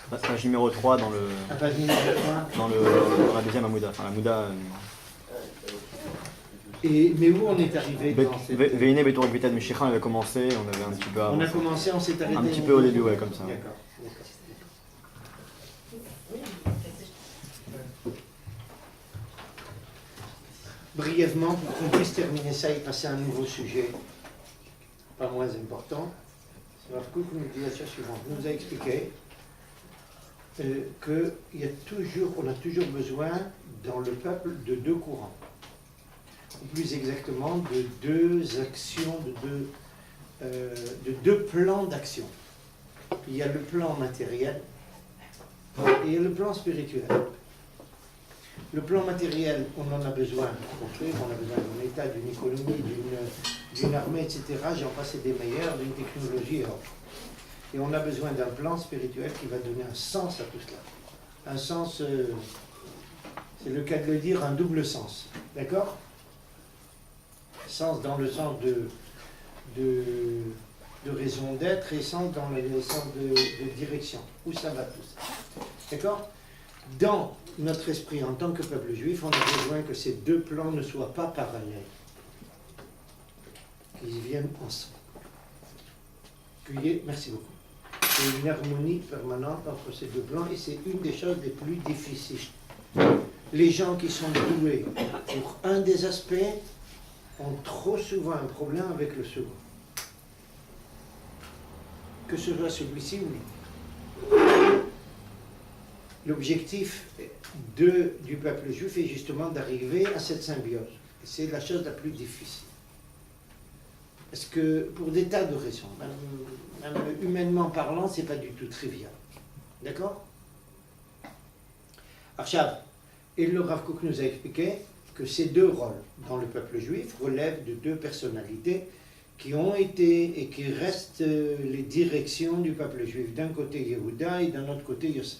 Page numéro 3 dans le. Page numéro 3. Dans la deuxième Amouda. Enfin, l'Amouda. Mais où on est arrivé dans cette... Veine Betour Vitad Mishicha, on avait commencé, on avait un petit peu avant. On a commencé, on s'est arrêté. Un petit peu au début, ouais, comme ça. D'accord. Brièvement, pour qu'on puisse terminer ça et passer à un nouveau sujet, pas moins important, Rav Kook nous dit la chose suivante. Il nous a expliqué qu'on a toujours besoin dans le peuple de deux courants, ou plus exactement de deux actions, de deux plans d'action. Il y a le plan matériel et il y a le plan spirituel. Le plan matériel, on en a besoin pour construire, on a besoin d'un État, d'une économie, d'une armée, etc. J'en passe des meilleurs, d'une technologie et autres. Et on a besoin d'un plan spirituel qui va donner un sens à tout cela. Un sens, c'est le cas de le dire, un double sens. D'accord? Sens dans le sens de raison d'être et sens dans le sens de direction. Où ça va tout ça? D'accord? Dans notre esprit en tant que peuple juif, on a besoin que ces deux plans ne soient pas parallèles, qu'ils viennent ensemble. Merci beaucoup. Il y a une harmonie permanente entre ces deux plans et c'est une des choses les plus difficiles. Les gens qui sont doués pour un des aspects ont trop souvent un problème avec le second. Que ce soit celui-ci ou lui. L'objectif du peuple juif est justement d'arriver à cette symbiose. Et c'est la chose la plus difficile. Parce que pour des tas de raisons, même humainement parlant, c'est pas du tout trivial. D'accord? Archav, et le Rav Kook nous a expliqué que ces deux rôles dans le peuple juif relèvent de deux personnalités qui ont été et qui restent les directions du peuple juif. D'un côté Yehuda et d'un autre côté Yosef.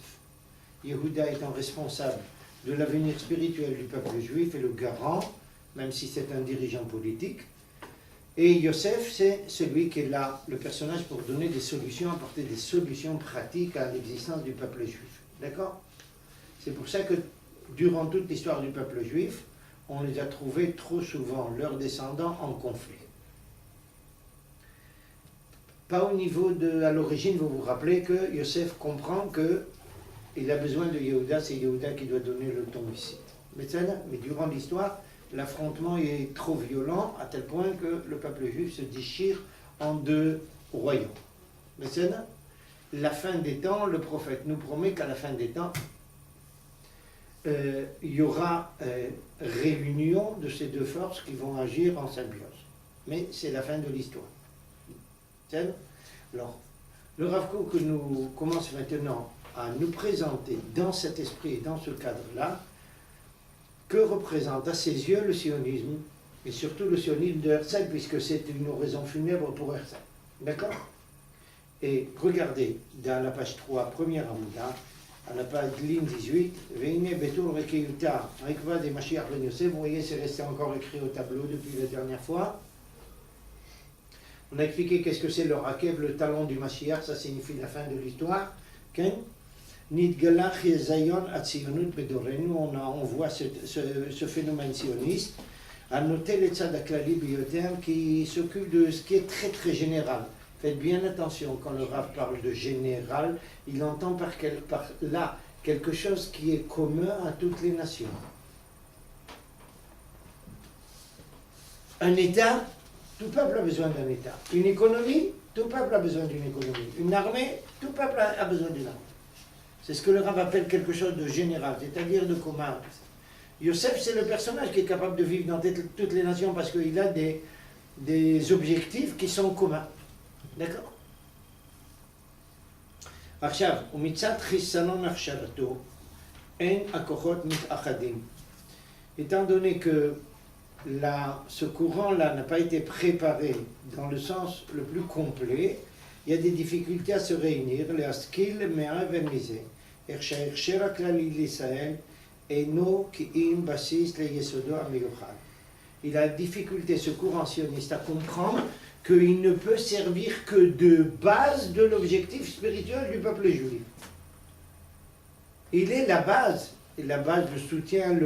Yehuda étant responsable de l'avenir spirituel du peuple juif et le garant, même si c'est un dirigeant politique. Et Yosef, c'est celui qui est là, le personnage pour donner des solutions, apporter des solutions pratiques à l'existence du peuple juif. D'accord? C'est pour ça que durant toute l'histoire du peuple juif, on les a trouvés trop souvent, leurs descendants, en conflit. Pas au niveau de... À l'origine, vous vous rappelez que Yosef comprend que il a besoin de Yehuda, c'est Yehuda qui doit donner le ton ici. Mais durant l'histoire, l'affrontement est trop violent à tel point que le peuple juif se déchire en deux royaumes. Mais la fin des temps, le prophète nous promet qu'à la fin des temps, il y aura réunion de ces deux forces qui vont agir en symbiose. Mais c'est la fin de l'histoire. Alors, le Rav Kook nous commence maintenant à nous présenter dans cet esprit et dans ce cadre-là que représente à ses yeux le sionisme, et surtout le sionisme de Herzl, puisque c'est une oraison funèbre pour Herzl. D'accord? Et regardez, dans la page 3, première Amouda, à la page ligne 18, Veine Betul Rekeyuta, Rekva de Mashiach ben Yosef, vous voyez, c'est resté encore écrit au tableau depuis la dernière fois. On a expliqué qu'est-ce que c'est le Rakev, le talon du Mashiach, ça signifie la fin de l'histoire. Nidgalach Zayon Atzionut Bedorenu, on voit ce phénomène sioniste, à noter les Tzadaklali Bioter qui s'occupe de ce qui est très très général. Faites bien attention, quand le Rav parle de général, il entend par là quelque chose qui est commun à toutes les nations. Un État, tout peuple a besoin d'un État. Une économie, tout peuple a besoin d'une économie. Une armée, tout peuple a besoin d'une armée. C'est ce que le Rav appelle quelque chose de général, c'est-à-dire de commun. Yosef, c'est le personnage qui est capable de vivre dans toutes les nations parce qu'il a des objectifs qui sont communs. D'accord? עכשיו, ומצד חיסנון הכשרתו, אין הכוחות מתאחדים. Étant donné que ce courant-là n'a pas été préparé dans le sens le plus complet, il y a des difficultés à se réunir, להשכיל מהאבן איך שההכשר הכללי לישראל אינו כי אם בסיס ליסודו המיוחד. Il a difficulté, ce courant sioniste, à comprendre qu'il ne peut servir que de base de l'objectif spirituel du peuple juif. Il est la base, et la base, le soutien,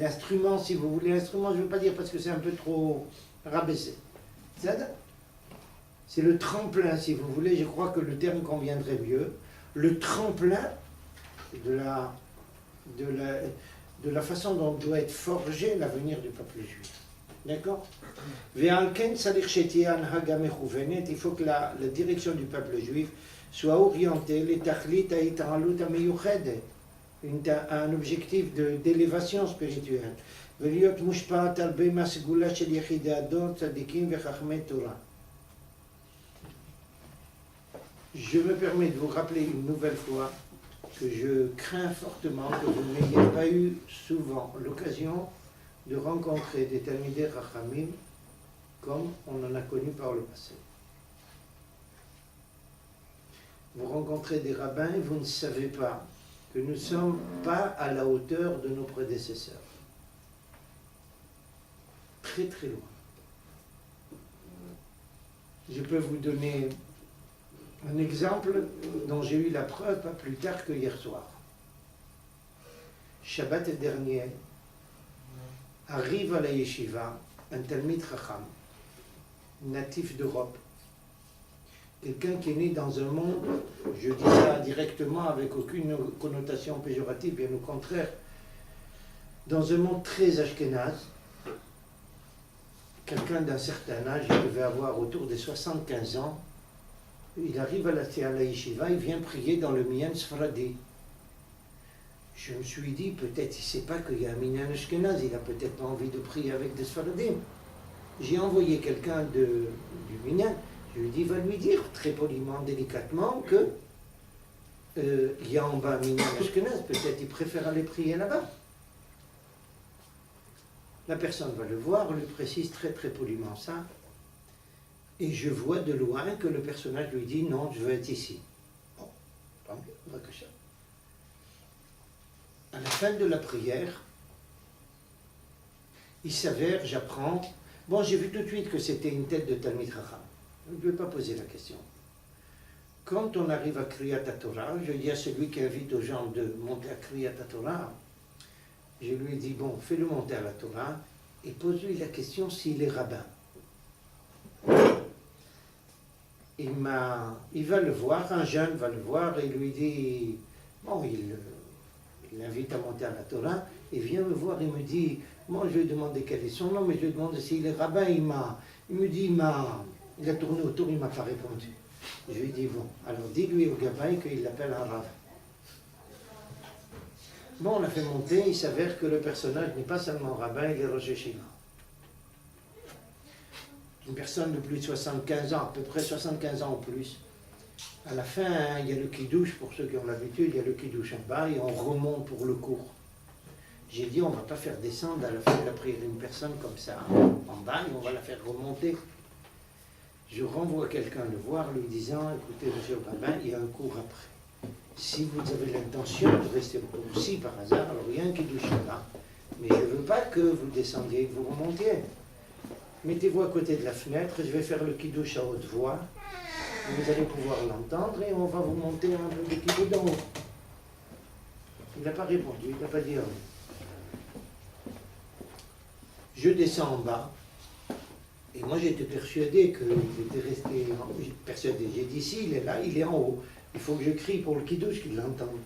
l'instrument, si vous voulez. L'instrument, je ne veux pas dire parce que c'est un peu trop rabaissé. C'est le tremplin, si vous voulez, je crois que le terme conviendrait mieux. Le tremplin de la façon dont doit être forgé l'avenir du peuple juif. D'accord? Il faut que la direction du peuple juif soit orientée à un objectif d'élévation spirituelle. Je me permets de vous rappeler une nouvelle fois que je crains fortement que vous n'ayez pas eu souvent l'occasion de rencontrer des Talmidei Chachamim comme on en a connu par le passé. Vous rencontrez des rabbins et vous ne savez pas que nous ne sommes pas à la hauteur de nos prédécesseurs. Très très loin. Je peux vous donner un exemple dont j'ai eu la preuve pas plus tard que hier soir. Shabbat dernier, arrive à la yeshiva un Talmid Chacham, natif d'Europe. Quelqu'un qui est né dans un monde, je dis ça directement avec aucune connotation péjorative, bien au contraire, dans un monde très ashkénaze. Quelqu'un d'un certain âge, il devait avoir autour des 75 ans, il arrive à la yeshiva, il vient prier dans le Minyan Sfaradi. Je me suis dit, peut-être il ne sait pas qu'il y a un Minyan Ashkenaz, il n'a peut-être pas envie de prier avec des Sfaradim. J'ai envoyé quelqu'un du Minyan, je lui ai dit, va lui dire très poliment, délicatement, que il y a en bas un Minyan Ashkenaz, peut-être il préfère aller prier là-bas. La personne va le voir, lui précise très très poliment ça, et je vois de loin que le personnage lui dit, non, je veux être ici. Bon, tant mieux, on va que ça. À la fin de la prière, il s'avère, j'apprends, bon, j'ai vu tout de suite que c'était une tête de Talmid Chacham. Je ne lui ai pas posé la question. Quand on arrive à Kriyat Torah, je dis à celui qui invite aux gens de monter à Kriyat Torah, je lui ai dit, bon, fais-le monter à la Torah et pose-lui la question s'il est rabbin. Il va le voir, un jeune va le voir et lui dit, bon, il l'invite à monter à la Torah, il vient me voir, il me dit, moi je lui ai demandé quel est son nom, mais je lui demande s'il est rabbin, il me dit, il a tourné autour, il ne m'a pas répondu. Je lui ai dit, bon, alors dis-lui au gabaï qu'il l'appelle un rabbin. Bon, on l'a fait monter, il s'avère que le personnage n'est pas seulement rabbin, il est Rosh Yeshiva. Une personne de plus de 75 ans, à peu près 75 ans ou plus. À la fin, il y a le kidouche, pour ceux qui ont l'habitude, il y a le kidouche en bas et on remonte pour le cours. J'ai dit, on ne va pas faire descendre à la fin de la prière une personne comme ça, en bas, et on va la faire remonter. Je renvoie quelqu'un le voir, lui disant, écoutez, monsieur le rabbin, il y a un cours après. Si vous avez l'intention de rester au cours, si par hasard, alors il y a un kidouche là, mais je ne veux pas que vous descendiez, que vous remontiez. Mettez-vous à côté de la fenêtre, je vais faire le kidouche à haute voix, vous allez pouvoir l'entendre et on va vous monter un peu de kidouche d'en haut. Il n'a pas répondu, il n'a pas dit rien. Je descends en bas, et moi j'étais persuadé qu'il était resté, persuadé, j'ai dit si, il est là, il est en haut, il faut que je crie pour le kidouche qu'il l'entende.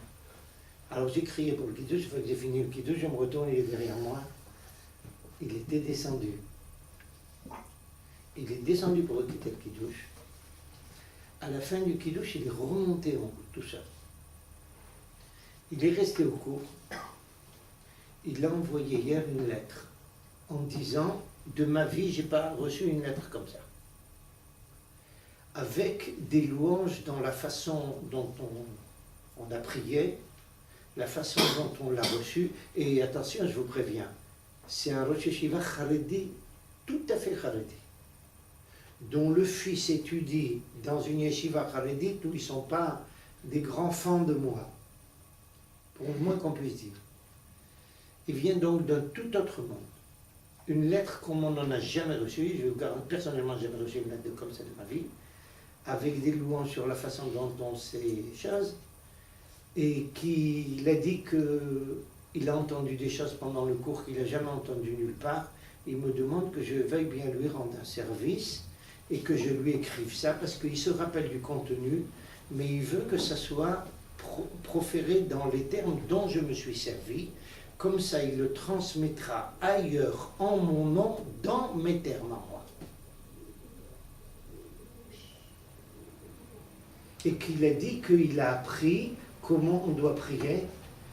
Alors j'ai crié pour le kidouche, une fois que j'ai fini le kidouche, je me retourne, il est derrière moi, il était descendu. Il est descendu pour écouter le kidouche. À la fin du kidouche, il est remonté en haut, tout ça. Il est resté au cours. Il a envoyé hier une lettre en disant, de ma vie, je n'ai pas reçu une lettre comme ça. Avec des louanges dans la façon dont on a prié, la façon dont on l'a reçu. Et attention, je vous préviens, c'est un Rosh Yeshiva Haredi, tout à fait Haredi, dont le fils étudie dans une yeshiva charédite où ils ne sont pas des grands fans de moi, pour le moins qu'on puisse dire. Il vient donc d'un tout autre monde. une lettre comme on n'en a jamais reçue, je vous garantis, personnellement jamais reçu une lettre comme ça de ma vie, avec des louanges sur la façon dont on sait les choses, et qu'il a dit qu'il a entendu des choses pendant le cours qu'il n'a jamais entendu nulle part. Il me demande que je veuille bien lui rendre un service et que je lui écrive ça, parce qu'il se rappelle du contenu, mais il veut que ça soit proféré dans les termes dont je me suis servi. Comme ça, il le transmettra ailleurs en mon nom, dans mes termes à moi. Et qu'il a dit qu'il a appris comment on doit prier,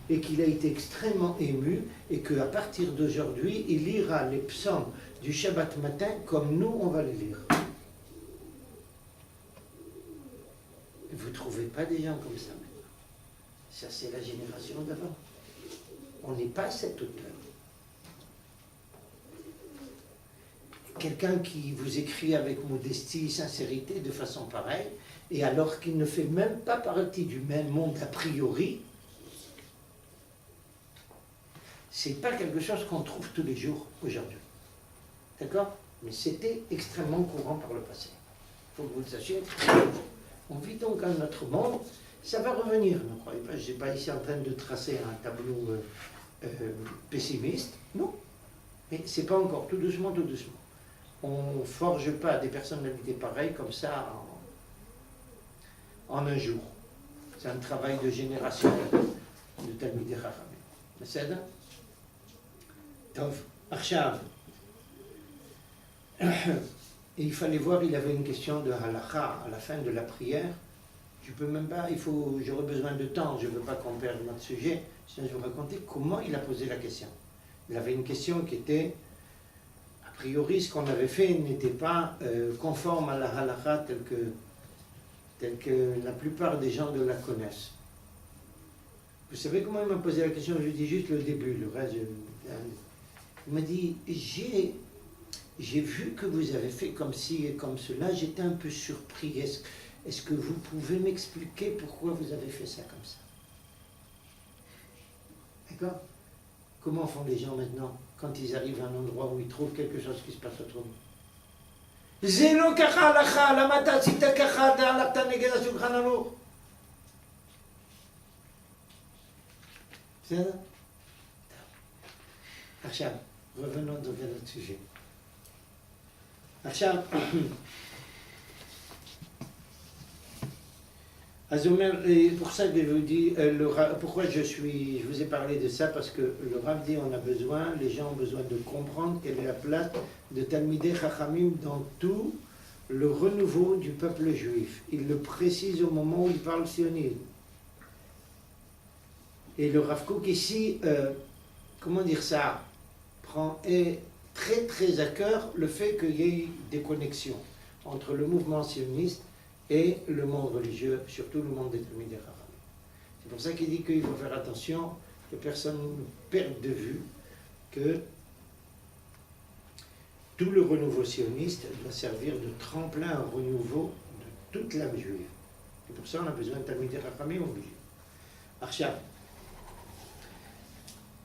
et qu'il a été extrêmement ému, et qu'à partir d'aujourd'hui, il lira les psaumes du Shabbat matin comme nous, on va les lire. Vous ne trouvez pas des gens comme ça maintenant? Ça, c'est la génération d'avant. On n'est pas à cette hauteur. Quelqu'un qui vous écrit avec modestie, sincérité, de façon pareille, et alors qu'il ne fait même pas partie du même monde a priori, c'est pas quelque chose qu'on trouve tous les jours aujourd'hui. D'accord? Mais c'était extrêmement courant par le passé. Il faut que vous le sachiez. On vit donc dans notre monde, ça va revenir, ne croyez pas. Je ne suis pas ici en train de tracer un tableau pessimiste, non. Mais c'est pas encore, tout doucement, tout doucement. On ne forge pas des personnalités pareilles comme ça en un jour. C'est un travail de génération de Talmidei Chachamim. בסדר? טוב, עכשיו, il fallait voir, il avait une question de halakha à la fin de la prière. Je peux même pas, j'aurais besoin de temps, je ne veux pas qu'on perde notre sujet. Sinon, je vais vous raconter comment il a posé la question. Il avait une question qui était, a priori, ce qu'on avait fait n'était pas conforme à la halakha telle que la plupart des gens la connaissent. Vous savez comment il m'a posé la question? Je lui dis juste le début, le reste, il m'a dit, j'ai vu que vous avez fait comme ci et comme cela, j'étais un peu surpris. Est-ce que vous pouvez m'expliquer pourquoi vous avez fait ça comme ça? D'accord? Comment font les gens maintenant quand ils arrivent à un endroit où ils trouvent quelque chose qui se passe autrement? זה לא ככה הלכה, למה אתה עשית ככה, אתה הלכת נגד השולחן ערוך? בסדר? עכשיו, revenons vers notre sujet. עכשיו, אז הוא אומר, pour ça que je vous dis, pourquoi je vous ai parlé de ça, parce que le Rav dit on a besoin, les gens ont besoin de comprendre quelle est la place de Talmidei Chachamim dans tout le renouveau du peuple juif. Il le précise au moment où il parle sionisme. Et le Rav Kook ici, comment dire ça, prend très très à cœur le fait qu'il y ait des connexions entre le mouvement sioniste et le monde religieux, surtout le monde des Talmidei Chachamim. C'est pour ça qu'il dit qu'il faut faire attention que personne ne perde de vue que tout le renouveau sioniste doit servir de tremplin au renouveau de toute l'âme juive. Et pour ça on a besoin de Talmidei Chachamim obligé. עכשיו,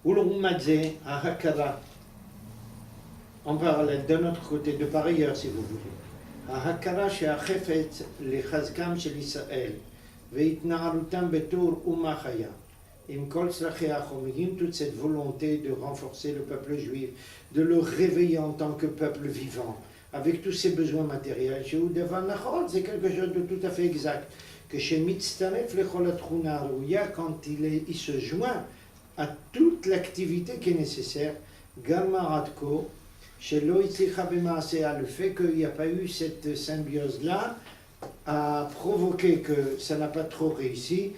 ולעומת זה, ההכרה, en parallèle, d'un autre côté, de par ailleurs si vous voulez, ההכרה שהחפץ לחזקם של ישראל והתנערותם בתור אומה חיה עם כל צרכיה החומריים, toute cette volonté de renforcer le peuple juif, de le réveiller en tant que peuple vivant, avec tous ses besoins matériels, שהוא דבר נכון, c'est quelque chose de tout à fait exact, que שמצטרף לכל התכונה הראויה, quand il se joint à toute l'activité qui est nécessaire, גם עד כה, שלא הצליחה במעשיה, le fait qu'il n'y a pas eu cette symbiose-là, a provoqué que ça n'a pas trop réussi,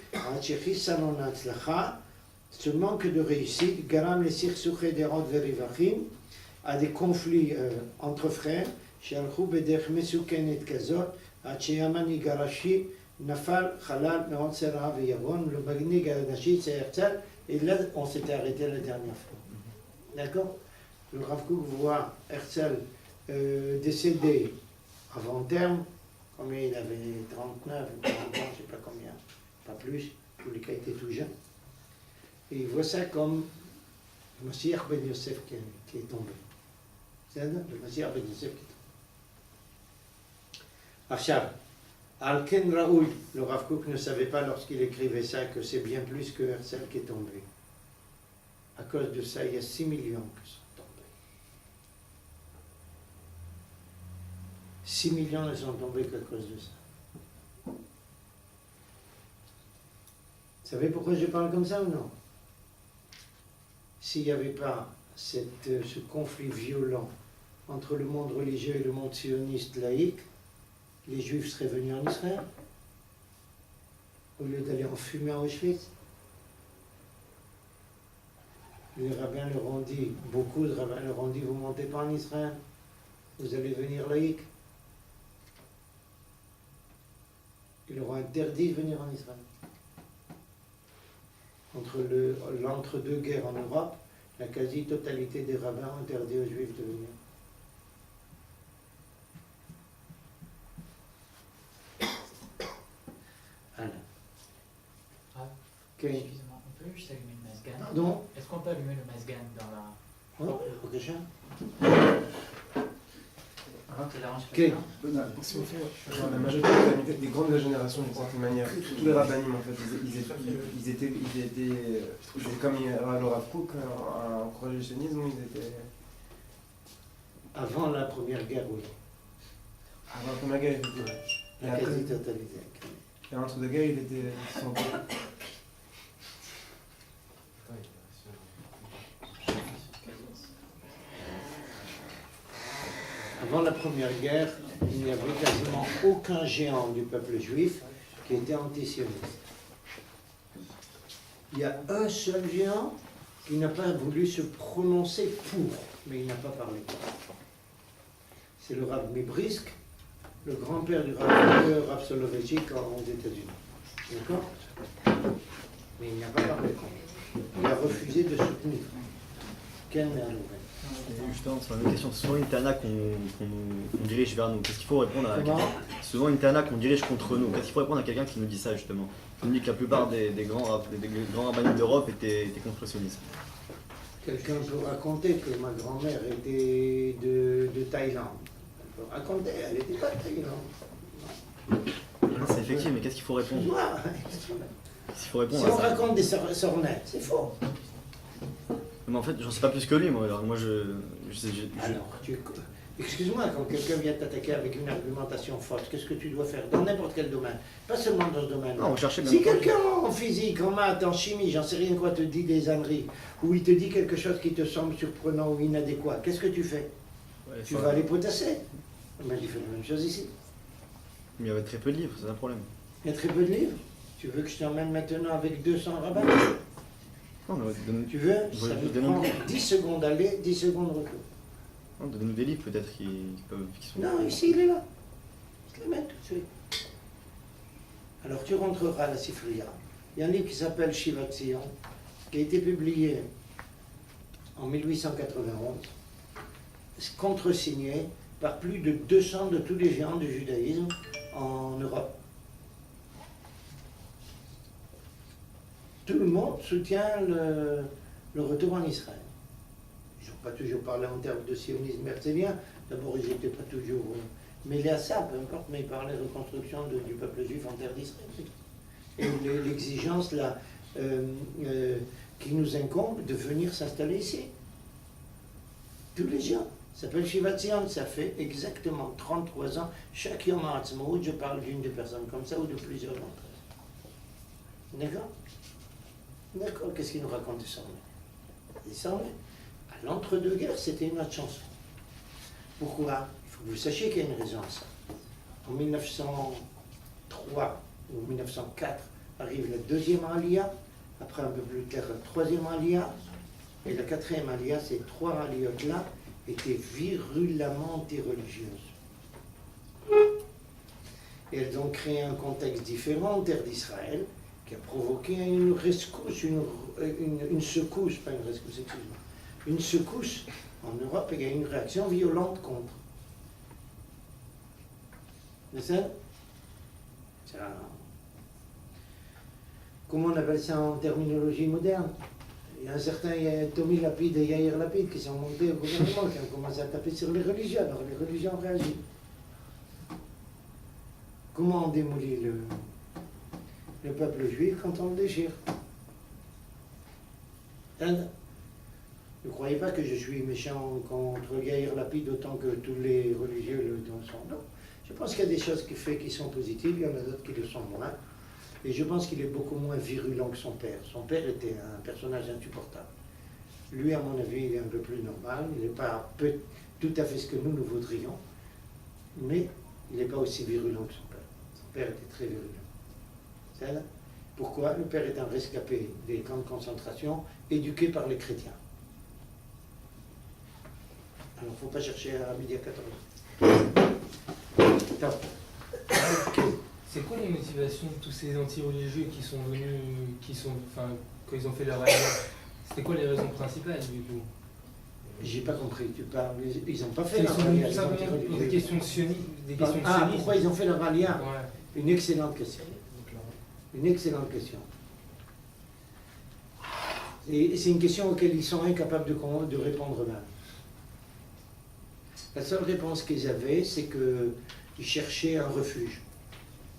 ce manque de réussite, גרם לסכסוכי דעות ורווחים, à des conflits entre frères, שהלכו בדרך מסוכנת כזאת, עד שהמנהיג הראשי נפל חלל מעוצר רעב ויגון, le מנהיג הראשי c'est Herzl, et là on s'était arrêté la dernière fois. D'accord? Le Rav Kook voit Herzl décédé avant terme, combien il avait 39 ou 40 ans, je ne sais pas combien, pas plus, tous les cas était tout jeune. Et il voit ça comme Moshiach ben Yosef qui est tombé. בסדר? למשיח בן יוסף כתוב. עכשיו, על כן ראוי, le Rav Kook ne savait pas lorsqu'il écrivait ça que c'est bien plus que Herzl qui est tombé. À cause de ça, il y a 6 millions qui sont tombés. 6 millions ne sont tombés qu'à cause de ça. Vous savez pourquoi je parle comme ça ou non? S'il n'y avait pas ce conflit violent entre le monde religieux et le monde sioniste laïque, les Juifs seraient venus en Israël au lieu d'aller en fumer à Auschwitz. Les rabbins leur ont dit, beaucoup de rabbins leur ont dit, vous ne montez pas en Israël, vous allez venir laïque. Ils leur ont interdit de venir en Israël. Entre l'entre-deux-guerres en Europe, la quasi-totalité des rabbins ont interdit aux Juifs de venir. Voilà. Ah, Okay. excusez-moi, on peut juste allumer le masgan? Pardon? Est-ce qu'on peut allumer le masgan dans la... Oh, בבקשה. Ça dérange Ok. quelqu'un? La majorité des grandes générations d'une certaine manière, tous les rabbinim en fait, ils étaient comme le Rav Kook, encouragé le sionisme, ou ils étaient... Avant la première guerre, oui. Avant la première guerre, ils étaient... Et La après, quasi-totalité. et entre deux guerres, ils sont... Avant la première guerre, il n'y avait quasiment aucun géant du peuple juif qui était antisioniste. Il y a un seul géant qui n'a pas voulu se prononcer pour, mais il n'a pas parlé. C'est le Rav Mibrisk, le grand-père du Rav Soloveitchik aux États-Unis. D'accord? Mais il n'a pas parlé contre. Il a refusé de soutenir. Quel Merlouvet. Et justement, sur la même question, souvent une tana qu'on dirige vers nous. Qu'est-ce qu'il faut répondre à Comment? Souvent une tana qu'on dirige contre nous. Qu'est-ce qu'il faut répondre à quelqu'un qui nous dit ça justement? Qui nous dit que la plupart des grands rabbins d'Europe étaient contre le sionisme. Quelqu'un peut raconter que ma grand-mère était de Thaïlande. Elle peut raconter, elle n'était pas de Thaïlande. Non, c'est effectif, mais qu'est-ce qu'il faut répondre? Excuse-moi. Qu'est-ce qu'il faut Si répondre on à ça? raconte des sornettes, c'est faux. Mais en fait, j'en sais pas plus que lui, moi. Alors moi, Alors, excuse-moi, quand quelqu'un vient t'attaquer avec une argumentation forte, qu'est-ce que tu dois faire dans n'importe quel domaine? Pas seulement dans ce domaine. Non, on cherchait bien Si entendu. quelqu'un en physique, en maths, en chimie, j'en sais rien quoi, te dit des âneries, ou il te dit quelque chose qui te semble surprenant ou inadéquat, qu'est-ce que tu fais? Ouais, Tu ça- vas aller potasser. Mais il fait la même chose ici. Mais il y avait très peu de livres, c'est un problème. Il y a très peu de livres. Tu veux que je t'emmène maintenant avec 200 rabbins? Non, mais Tu veux? Oui, Ça je nous demande. prend 10 secondes aller, 10 secondes retour. donnez-nous des livres peut-être qui sont. Non, ici, il est là. Je te le mets tout de suite. Alors, tu rentreras à la Sifria. Il y a un livre qui s'appelle Shivat Zion, qui a été publié en 1891, contresigné par plus de 200 de tous les géants du judaïsme en Europe. Tout le monde soutient le retour en Israël. Ils n'ont pas toujours parlé en termes de sionisme herzélien. D'abord, ils n'étaient pas toujours mêlés à ça, peu importe, mais ils parlaient de reconstruction du peuple juif en terre d'Israël. Et l'exigence là, qui nous incombe de venir s'installer ici. Tous les gens. Ça s'appelle Shivat Zion, ça fait exactement 33 ans. Chaque Yom HaAtzmaut, je parle d'une des personnes comme ça ou de plusieurs d'entre elles. D'accord? D'accord, qu'est-ce qu'il nous raconte des sornettes? Des sornettes. À l'entre-deux-guerres, c'était une autre chanson. Pourquoi? Il faut que vous sachiez qu'il y a une raison à ça. En 1903 ou 1904 arrive la deuxième Aliyah, après un peu plus tard la troisième Aliyah, et la quatrième Aliyah, ces trois Aliyot-là étaient virulemment anti-religieuses. Et elles ont créé un contexte différent en terre d'Israël, qui a provoqué une rescousse, une secousse, pas une rescousse, excuse-moi, une secousse en Europe, et il y a une réaction violente contre. Mais ça, comment on appelle ça en terminologie moderne? Il y a un certain Tommy Lapide et Yair Lapide qui sont montés au gouvernement, qui ont commencé à taper sur les religieux. Alors les religieux ont réagi. Comment on démolit le peuple juif quand on le déchire? Ne croyez pas que je suis méchant contre Yair Lapide autant que tous les religieux le sont. Non. Je pense qu'il y a des choses qu'il fait qui sont positives, il y en a d'autres qui le sont moins. Et je pense qu'il est beaucoup moins virulent que son père. Son père était un personnage insupportable. Lui, à mon avis, il est un peu plus normal. Il n'est pas tout à fait ce que nous voudrions. Mais il n'est pas aussi virulent que son père. Son père était très virulent. C'est là. Pourquoi? Le père est un rescapé des camps de concentration, éduqué par les chrétiens. Alors, il ne faut pas chercher à midi à 14. Top. C'est quoi les motivations de tous ces anti-religieux qui sont venus, quand ils ont fait leur alliance? C'était quoi les raisons principales du coup? J'ai pas compris, tu parles, ils n'ont pas fait Ils leur sont venus alliance. tout simplement pour des questions de sionisme. Pourquoi ils ont fait leur alliance? Ouais. Une excellente question. Une excellente question. Et c'est une question auquel ils sont incapables de répondre eux-mêmes. La seule réponse qu'ils avaient, c'est qu'ils cherchaient un refuge.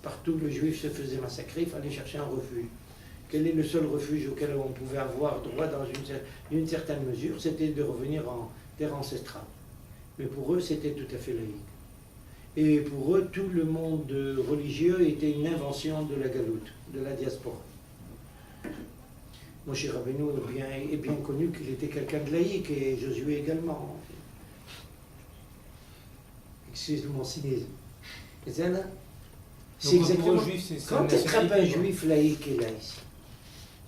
Partout le juif se faisait massacrer, il fallait chercher un refuge. Quel est le seul refuge auquel on pouvait avoir droit dans une certaine mesure? C'était de revenir en terre ancestrale. Mais pour eux, c'était tout à fait laïque. Et pour eux, tout le monde religieux était une invention de la galoute, de la diaspora. Moshe Rabbeinu est bien connu qu'il était quelqu'un de laïque, et Josué également. Excuse mon cynisme. C'est exactement. Quand tu attrapes un juif laïque et laïque,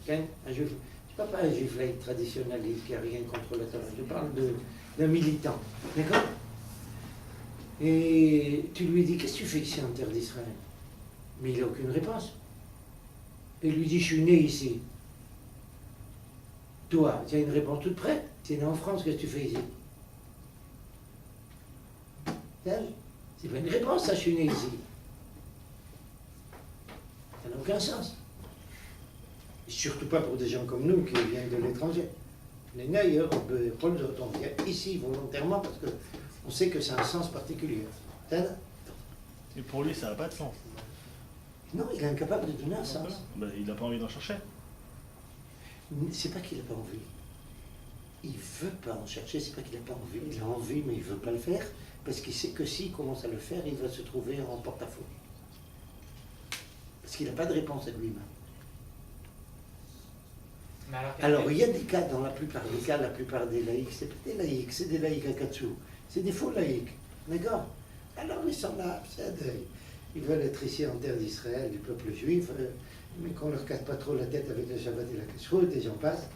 je ne parle pas un juif laïque traditionnaliste qui n'a rien contre la Torah, je parle d'un militant. D'accord? Et tu lui dis, qu'est-ce que tu fais ici en terre d'Israël? Mais il n'a aucune réponse. Il lui dit, je suis né ici. Toi, tu as une réponse toute prête. Tu es né en France, qu'est-ce que tu fais ici? C'est pas une réponse, ça, je suis né ici. Ça n'a aucun sens. Et surtout pas pour des gens comme nous qui viennent de l'étranger. Les naïrs, on vient ici volontairement parce qu'on sait que ça a un sens particulier. Et pour lui, ça n'a pas de sens. Non, il est incapable de donner un sens. Ben, il n'a pas envie d'en chercher. C'est pas qu'il n'a pas envie. Il veut pas en chercher, c'est pas qu'il n'a pas envie. Il a envie, mais il veut pas le faire, parce qu'il sait que s'il commence à le faire, il va se trouver en porte-à-faux. Parce qu'il n'a pas de réponse à lui-même. Alors, il y a des cas, dans la plupart des cas, la plupart des laïcs, c'est pas des laïcs, c'est des laïcs à katsu. C'est des faux laïcs. D'accord? Alors, ils sont là, ils veulent être ici en terre d'Israël, du peuple juif, mais qu'on ne leur casse pas trop la tête avec le Shabbat et la Kashrut, et j'en passe.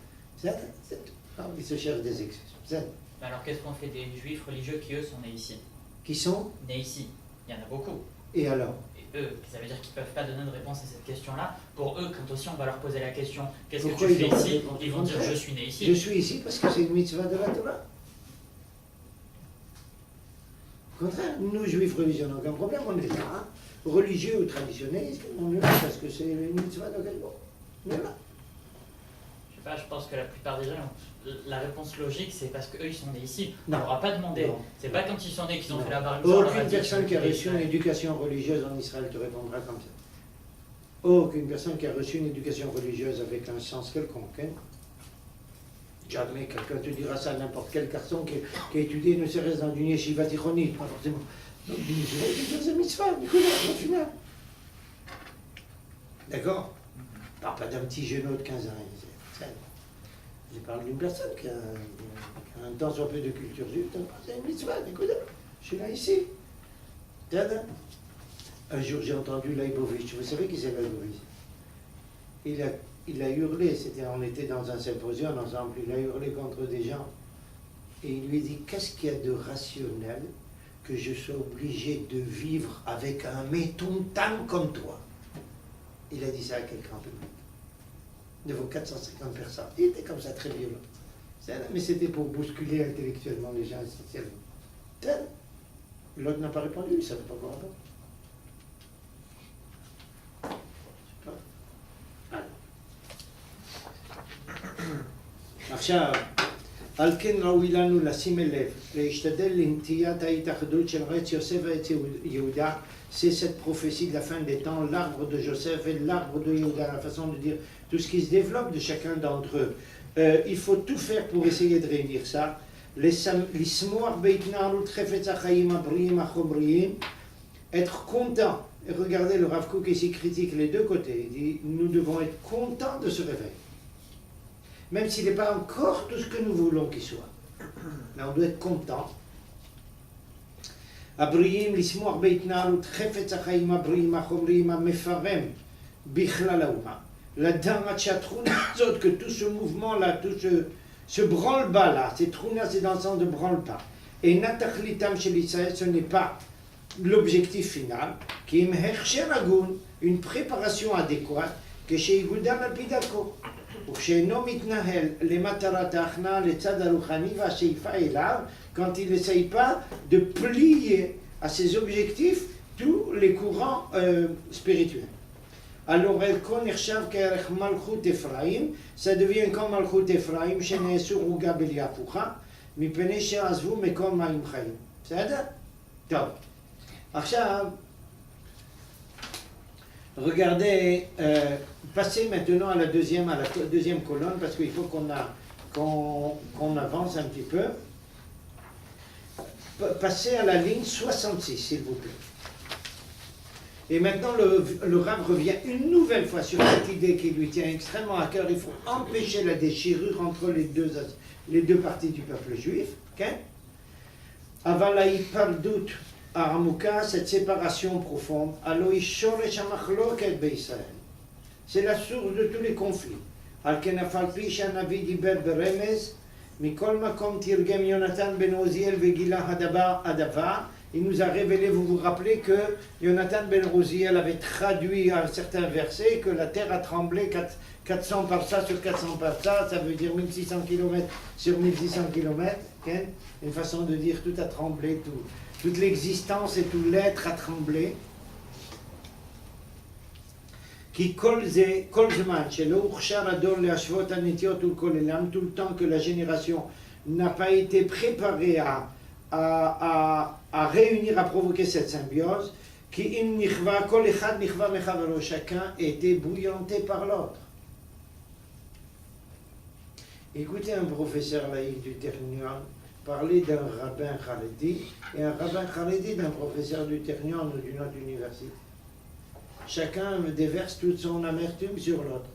Alors, ils se cherchent des excuses. Alors qu'est-ce qu'on fait des juifs religieux qui, eux, sont nés ici? Qui sont? Nés ici. Il y en a beaucoup. Et alors? Et eux, ça veut dire qu'ils ne peuvent pas donner de réponse à cette question-là. Pour eux, quand aussi on va leur poser la question, qu'est-ce que Pourquoi tu ils fais ont pas de ici? réponse? Ils vont dire, je suis né ici. Je suis ici parce que c'est une mitzvah de la Torah. Au contraire, nous, juifs religieux, on n'a aucun problème, on est là. Hein. Religieux ou traditionnalistes, on est là parce que c'est une mitzvah de quelque part. On est là. Je sais pas, je pense que la plupart des gens, la réponse logique, c'est parce qu'eux, ils sont nés ici. Non. On n'aura pas demandé. Non. C'est pas quand ils sont nés qu'ils ont Non. fait la bar mitzvah, on leur a Aucune dit personne qui a qu'ils reçu une étaient éducation religieuse en Israël te répondra comme ça. Aucune personne qui a reçu une éducation religieuse avec un sens quelconque. Hein. Jamais quelqu'un te dira ça, n'importe quel garçon qui a étudié ne serait-ce dans une yeshiva tichonite, pas forcément. Donc, une yeshiva, c'est une mitzvah, du coup, là, au final. D'accord? Je parle pas d'un petit jeune de 15 ans. Je parle d'une personne qui a un temps soit peu de culture juive, c'est une mitzvah, écoute, je suis là ici. Un jour j'ai entendu Leibovitch, vous savez qui c'est Leibovitch? Il a hurlé, on était dans un symposium ensemble, il a hurlé contre des gens. Et il lui dit, qu'est-ce qu'il y a de rationnel que je sois obligé de vivre avec un métontam comme toi? Il a dit ça à quelqu'un en public. Devant 450 personnes. Il était comme ça, très violent. Mais c'était pour bousculer intellectuellement les gens essentiellement. L'autre n'a pas répondu, il ne savait pas quoi répondre. עכשיו, על כן ראוי לנו לשים לב, להשתדל לנטיית ההתאחדות של ארץ יוסף וארץ יהודה. C'est cette prophétie de la fin des temps, l'arbre de Joseph et l'arbre de Yehuda, la façon de dire tout ce qui se développe de chacun d'entre eux. Il faut tout faire pour essayer de réunir ça. Être content. Et regardez, le Rav Kook ici critique les deux côtés. Il dit, nous devons être contents de ce réveil. Même s'il n'est pas encore tout ce que nous voulons qu'il soit. Mais on doit être content. הבריאים לשמוח בהתנהלות חפץ החיים הבריאים החומריים המפרם בכלל האומה. לדעת שהתכונה הזאת, que tout ce mouvement-là, tout ce branle-bas-là, ces tchounas, c'est dans le sens de branle-pas. Et natachlitam chez l'Israël, ce n'est pas l'objectif final, qui est הכשר הגון, une préparation adéquate, כשיגודם על פי דרכו. וכשאינו מתנהל למטרת ההכנעה לצד הרוחני והשאיפה אליו, quand il n'essaye pas de plier à ses objectifs tous les courants spirituels. Alors, Elkon נחשב כערך מלכות אפרים, ça devient comme מלכות אפרים, שנעשו רוגה בלי הפוכה, מפני שעזבו מקום מים חיים. בסדר? טוב. עכשיו, regardez, passez maintenant à la deuxième colonne, parce qu'il faut qu'on avance un petit peu. Passez à la ligne 66, s'il vous plaît. Et maintenant, le Rav revient une nouvelle fois sur cette idée qui lui tient extrêmement à cœur. Il faut empêcher la déchirure entre les deux parties du peuple juif. Aval ha'hipardut ha'amuka, cette séparation profonde, alo shoresh ha'machloket be'Israël. C'est la source de tous les conflits. Al ken af al pi she'hanavi diber beremez, Mikol makom tirgem Yonatan ben Oziel vegila hadavar. Il nous a révélé, vous vous rappelez que Yonatan ben Oziel avait traduit un certain verset, que la terre a tremblé 400 par ça sur 400 par ça, ça veut dire 1600 km sur 1600 km. Une façon de dire tout a tremblé, toute l'existence et tout l'être a tremblé. כי כל זמן שלא הוכשר הדור להשוות הנטיות ולכוללם, tout le temps que la génération n'a pas été préparée à réunir, à provoquer cette symbiose, כי אם נכווה, כל אחד נכווה מחברו, chacun était bouillanté par l'autre. Écoutez un professeur laïc du Technion parler d'un rabbin Haredi et un rabbin Haredi d'un professeur du Technion ou d'une autre université. Chacun déverse toute son amertume sur l'autre.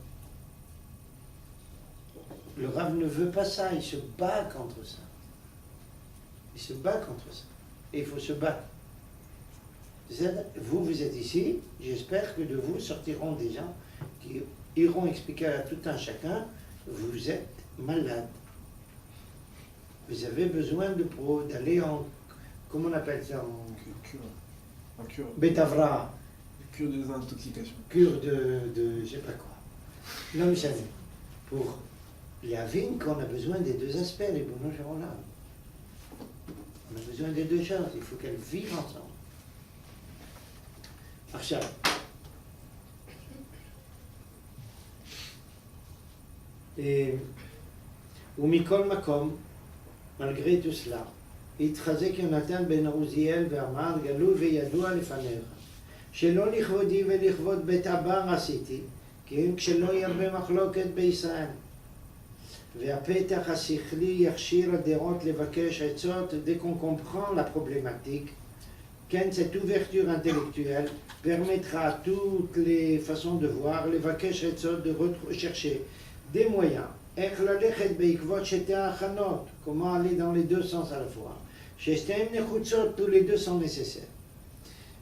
Le Rav ne veut pas ça, il se bat contre ça. Il se bat contre ça. Et il faut se battre. Vous êtes ici, j'espère que de vous sortiront des gens qui iront expliquer à tout un chacun, vous êtes malade. Vous avez besoin d'aller en, comment on appelle ça, en cure. Betavra. Cure de désintoxication. Cure de je sais pas quoi. Non, mais ça pour la vigne qu'on a besoin des deux aspects, les bons là. On a besoin des deux choses, il faut qu'elles vivent ensemble. עכשיו, ומכל מקום, malgré tout cela, התחזק יונתן בן עוזיאל ואמר, גלוי וידוע לפניך, שלא לכבודי ולכבוד בית אבר עשיתי, כי אם כשלא ירבה מחלוקת בישראל. והפתח השכלי יכשיר הדעות לבקש עצות, dès qu'on comprend la problématique, cette ouverture intellectuelle permettra à toutes les façons de voir, לבקש עצות, de rechercher des moyens. איך ללכת בעקבות שתי ההכנות, comment aller dans les deux sens à la fois. ששתיהן נחוצות, tous les deux sont nécessaires.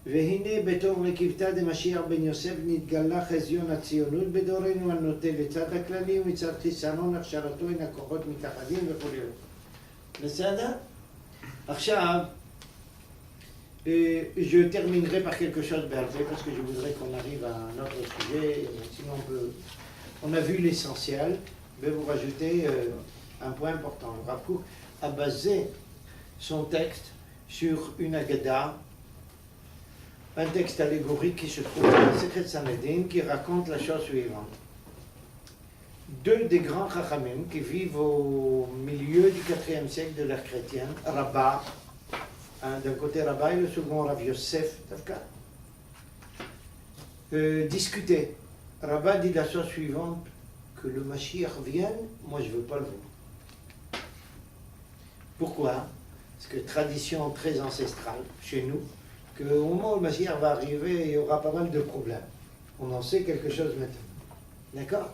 והנה בתור נקיבתא דמשיח בן יוסף נתגלה חזיון הציונות בדורנו הנוטה לצד הכללי ומצד חיסרון הכשרתו הן הכוחות מתאחדים וכו'. בסדר? עכשיו, je terminerai par quelque chose d'Hervé parce que je voudrais qu'on arrive à un autre sujet, sinon on a vu l'essentiel. Je vais vous rajouter un point important. Le Rav Kook a basé son texte sur une Agada, un texte allégorique qui se trouve dans le Secret Sanhedrin qui raconte la chose suivante. deux des grands Chachamim qui vivent au milieu du 4e siècle de l'ère chrétienne, Rabbah, d'un côté Rabbah et le second Rav Yosef Davka, discutaient. Rabbah dit la chose suivante, que le Mashiach vienne, moi je ne veux pas le voir. Pourquoi? Parce que tradition très ancestrale chez nous, qu'au moment où le Mashiach va arriver, il y aura pas mal de problèmes. On en sait quelque chose maintenant. D'accord?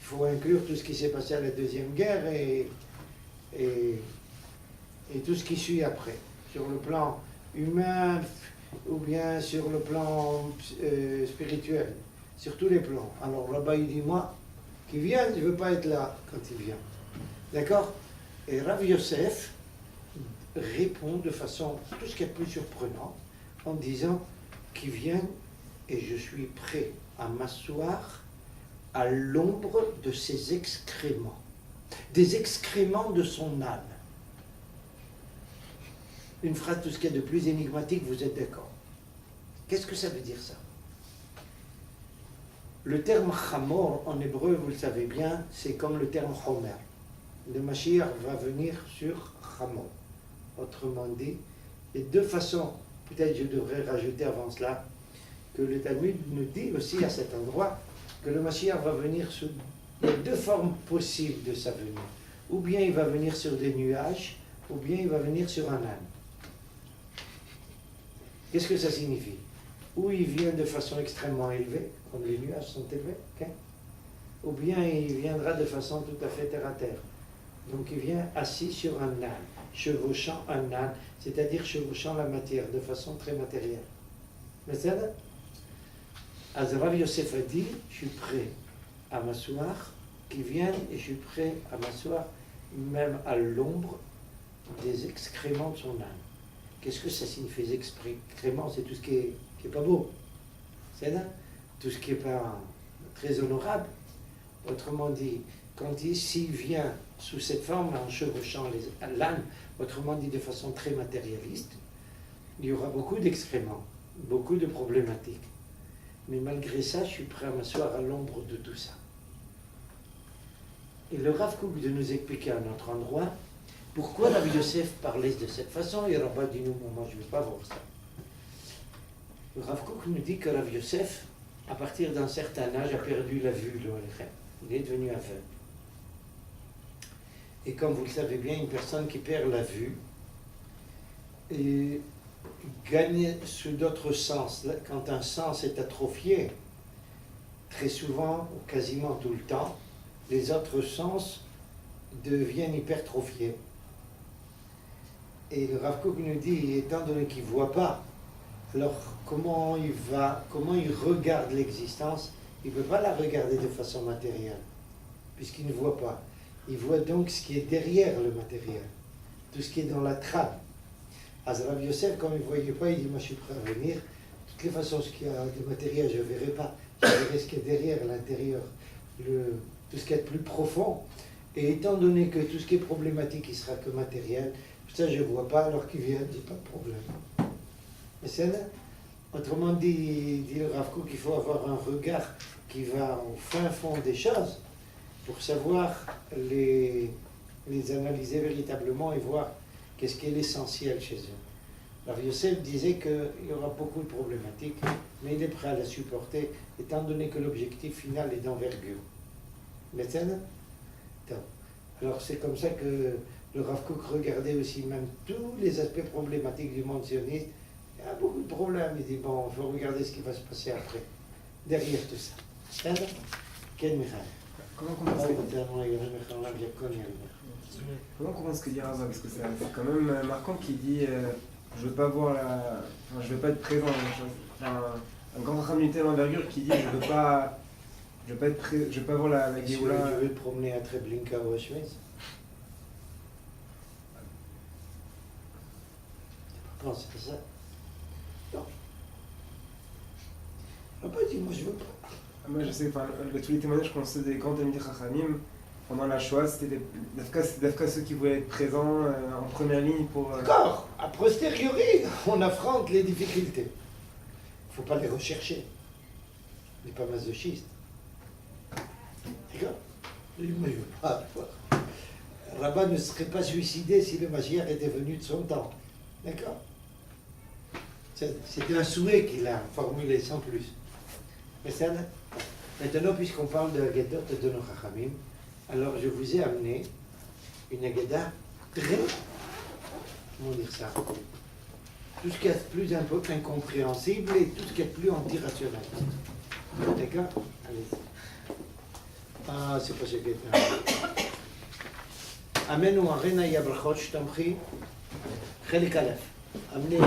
Il faut inclure tout ce qui s'est passé à la Deuxième Guerre et tout ce qui suit après, sur le plan humain ou bien sur le plan spirituel, sur tous les plans. Alors là-bas, il dit, moi, qui vient, je ne veux pas être là quand il vient. D'accord? Et Rav Yosef répond de façon tout ce qui est plus surprenante en disant qu'il vient et je suis prêt à m'asseoir à l'ombre de ses excréments, des excréments de son âme. Une phrase, tout ce qu'il y a de plus énigmatique, vous êtes d'accord? Qu'est-ce que ça veut dire ça? Le terme chamor en hébreu, vous le savez bien, c'est comme le terme homer. Le Mashiach va venir sur chamor. Autrement dit, il y a deux façons, peut-être je devrais rajouter avant cela, que le Talmud nous dit aussi à cet endroit que le Mashiach va venir sur... Il y a deux formes possibles de sa venue. Ou bien il va venir sur des nuages, ou bien il va venir sur un âne. Qu'est-ce que ça signifie? Ou il vient de façon extrêmement élevée, comme les nuages sont élevés, okay? Ou bien il viendra de façon tout à fait terre à terre. Donc il vient assis sur un âne, chevauchant un âne, c'est-à-dire chevauchant la matière de façon très matérielle. Mais c'est là. Rav Yosef a dit, je suis prêt à m'asseoir, qu'il vienne, et je suis prêt à m'asseoir même à l'ombre des excréments de son âne. Qu'est-ce que ça signifie, les excréments? C'est tout ce qui est pas beau. C'est là. Tout ce qui n'est pas très honorable. Autrement dit, s'il vient sous cette forme, en chevauchant l'âne, autrement dit de façon très matérialiste, il y aura beaucoup d'excréments, beaucoup de problématiques. Mais malgré ça, je suis prêt à m'asseoir à l'ombre de tout ça. Et le Rav Kook de nous expliquer à notre endroit pourquoi Rav Yosef parlait de cette façon, et Rabbah dit nous, bon, moi je ne veux pas voir ça. Le Rav Kook nous dit que Rav Yosef, à partir d'un certain âge, a perdu la vue, il est devenu aveugle. Et comme vous le savez bien, une personne qui perd la vue et gagne sous d'autres sens. Quand un sens est atrophié, très souvent, ou quasiment tout le temps, les autres sens deviennent hypertrophiés. Et le Rav Kook nous dit, étant donné qu'il ne voit pas, alors comment il regarde l'existence? Il ne peut pas la regarder de façon matérielle, puisqu'il ne voit pas. Il voit donc ce qui est derrière le matériel, tout ce qui est dans la trame. Rav Yosef, comme il ne voyait pas, il dit, moi je suis prêt à venir. De toutes les façons, ce qu'il y a de matériel, je ne verrai pas. Je verrai ce qui est derrière, l'intérieur, tout ce qui est plus profond. Et étant donné que tout ce qui est problématique, il sera que matériel, ça je ne vois pas, alors qu'il vient, il dit pas de problème. Mais c'est là. Autrement dit le Rav Kook qu'il faut avoir un regard qui va au fin fond des choses pour savoir les analyser véritablement et voir qu'est-ce qui est l'essentiel chez eux. Rav Yosef disait qu'il y aura beaucoup de problématiques, mais il est prêt à la supporter, étant donné que l'objectif final est d'envergure. Mais c'est là. Alors c'est comme ça que le Rav Kook regardait aussi même tous les aspects problématiques du monde sioniste. Il y a beaucoup de problèmes. Il dit, bon, il faut regarder ce qui va se passer après, derrière tout ça. Quel miracle. Comment commence ce que dit Rav? Parce que c'est quand même marquant qu'il dit je veux pas voir je veux pas être présent. Un grand racham d'une telle envergure qui dit je veux pas voir la Géoula. Tu veux te promener à Treblinka ou à Auschwitz? Non, c'est pas ça. Non. On n'a pas dit, moi je veux pas. Moi je sais, tous les témoignages qu'on sait des grands Talmidei Chachamim, pendant la Shoah, c'était d'Afka ceux qui voulaient être présents en première ligne pour... D'accord, a posteriori, on affronte les difficultés. Il ne faut pas les rechercher. On n'est pas masochiste. D'accord. Je dis, moi, je veux pas. Rabat ne serait pas suicidé si le Mashiach était venu de son temps. D'accord? C'était un souhait qu'il a formulé sans plus. Mais ça, maintenant, puisqu'on parle de Haggadah de nos Chachamim, alors je vous ai amené une Haggadah très, comment dire ça, tout ce qui est plus incompréhensible et tout ce qui est plus antirationnel. D'accord? Allez-y. Ah, c'est pas ce que c'est. Amenu arena yabrachot shtamchi chelik alef. Amenez.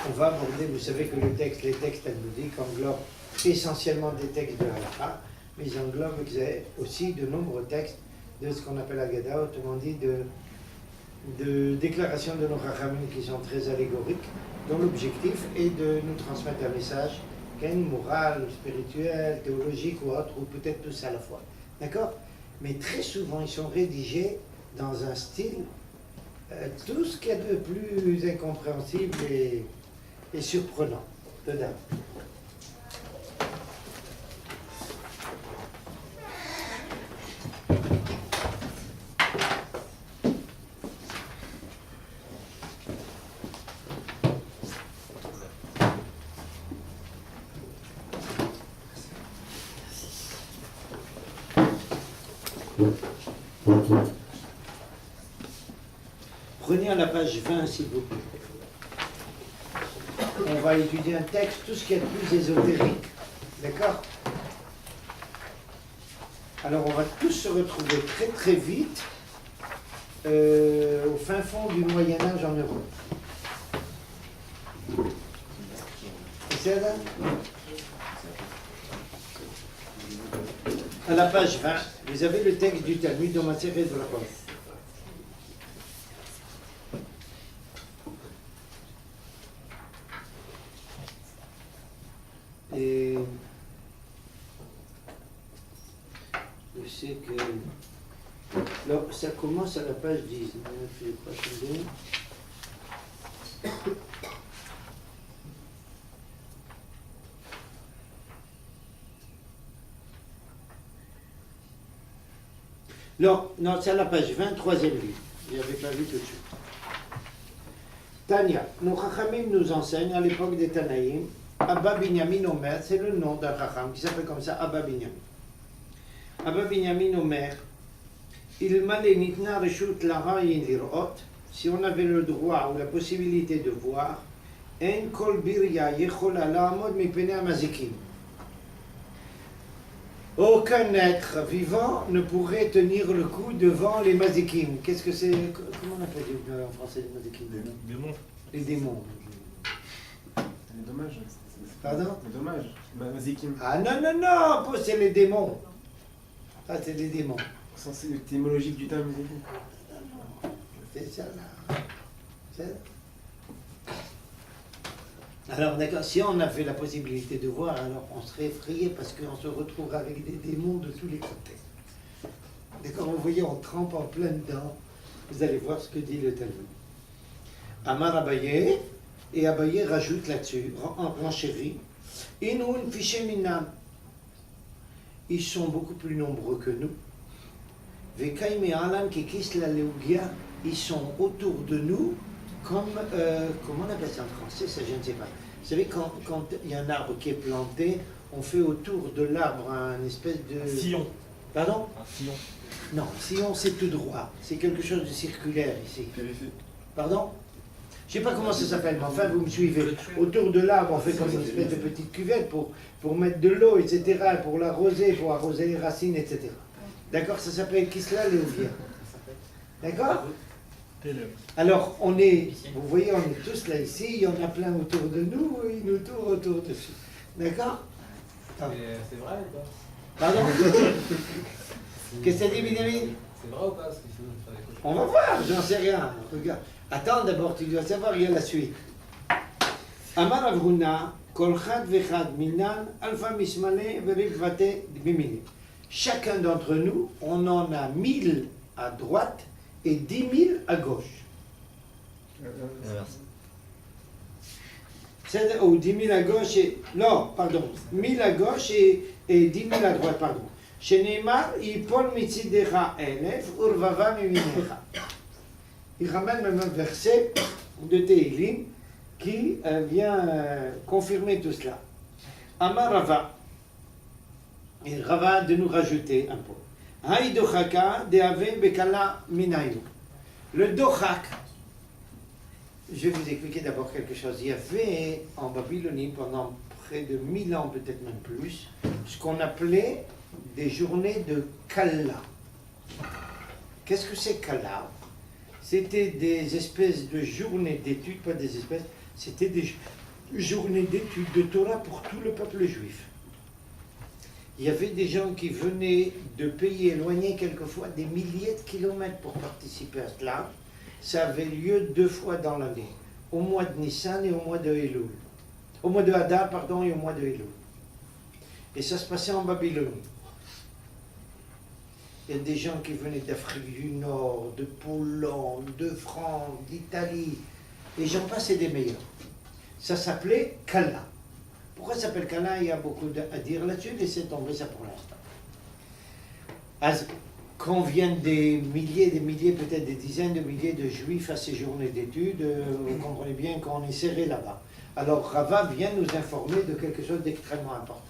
On va aborder, vous savez que les textes talmudiques englobent essentiellement des textes de halakha, mais ils englobent aussi de nombreux textes de ce qu'on appelle Haggadah, autrement dit de déclarations de nos Chachamim qui sont très allégoriques, dont l'objectif est de nous transmettre un message, moral, spirituel, théologique ou autre, ou peut-être tous à la fois. D'accord? Mais très souvent, ils sont rédigés dans un style, tout ce qu'il y a de plus incompréhensible et surprenant dedans. Prenez à la page 20, s'il vous plaît. On va étudier un texte, tout ce qui est plus ésotérique. D'accord? Alors, on va tous se retrouver très très vite au fin fond du Moyen-Âge en Europe. C'est ça, là? À la page 20, vous avez le texte du Talmud dans Masechet Brachot. Et je sais que... Alors, ça commence à la page 19, je crois que c'est... Non, c'est à la page 20, troisième livre. Je n'avais pas vu tout de suite. Tania, nos Chachamim nous enseignent à l'époque des Tanaïm, Abba Binyamin Omer, c'est le nom d'un Chacham qui s'appelle comme ça, Abba Binyamin. Abba Binyamin Omer, Ilma le nitna reshut larayin lirot, si on avait le droit ou la possibilité de voir, En kol birya yechola la'amod mipnei hamazikim. Aucun être vivant ne pourrait tenir le coup devant les mazikim. Qu'est-ce que c'est? Comment on appelle en français les mazikim? Démon. Les démons. C'est dommage. Pardon? C'est dommage. Mazikim. Ah non, c'est les démons. Ça, c'est les démons. Au sens étymologique du terme. C'est ça là. C'est ça. Alors d'accord, si on avait la possibilité de voir, alors on serait effrayé parce qu'on se retrouverait avec des démons de tous les côtés. D'accord, vous voyez, on trempe en plein dedans. Vous allez voir ce que dit le Talmud. Amar Abaye, et Abaye rajoute là-dessus, renchérit, Inun fiché minam. Ils sont beaucoup plus nombreux que nous. Vekaim et Alam qui kissent la Léougia, ils sont autour de nous. Comme, comment on appelle ça en français, ça je ne sais pas. Vous savez, quand il y a un arbre qui est planté, on fait autour de l'arbre un espèce de... Un sillon. Pardon? Un sillon. Non, sillon c'est tout droit. C'est quelque chose de circulaire ici. Pardon? Je ne sais pas comment ça s'appelle, mais enfin vous me suivez. Autour de l'arbre, on fait comme une espèce de petite cuvette pour mettre de l'eau, etc., pour l'arroser, pour arroser les racines, etc. D'accord? Ça s'appelle Kisla Léouvia. D'accord? Alors, on est, vous voyez, on est tous là ici, il y en a plein autour de nous, et ils nous tournent autour dessus. D'accord? C'est vrai ou pas? Pardon? Qu'est-ce que ça dit, Benjamin? C'est vrai ou pas? Parce que sinon, je ferais des cochons. On va voir, j'en sais rien. Regarde. Attends d'abord, tu dois savoir, il y a la suite. Amar Avruna, kol chad vechad minan, alpha mismale, verivvate bimini. Chacun d'entre nous, on en a 1000 à droite et 10 000 à gauche. Inverse. ou 10 000 à gauche et... Non, pardon. 1000 à gauche et 10 000 à droite, pardon. Sheneimar, Yipol mitzidecha elef, urvava miminecha. Il ramène même un verset de Tehillim qui vient confirmer tout cela. Amar Rava. Et Rava de nous rajouter un peu. Haï dochaka deave bekala minayu. Le dochak, je vais vous expliquer d'abord quelque chose. Il y avait en Babylonie pendant près de 1000 ans, peut-être même plus, ce qu'on appelait des journées de Kalla. Qu'est-ce que c'est Kalla? C'était des espèces de journées d'études, pas des espèces, c'était des journées d'études de Torah pour tout le peuple juif. Il y avait des gens qui venaient de pays éloignés, quelquefois des milliers de kilomètres pour participer à cela. Ça avait lieu 2 fois dans l'année, au mois de Nissan et au mois de Elul. Au mois de Hadar, pardon, et au mois de Elul. Et ça se passait en Babylonie. Il y a des gens qui venaient d'Afrique du Nord, de Pologne, de France, d'Italie, et j'en passe et des meilleurs. Ça s'appelait Kalla. Pourquoi ça s'appelle Kalla? Il y a beaucoup à dire là-dessus, laissez tomber ça pour l'instant. Quand viennent des milliers, peut-être des dizaines de milliers de juifs à ces journées d'études, vous comprenez bien qu'on est serré là-bas. Alors Rava vient nous informer de quelque chose d'extrêmement important.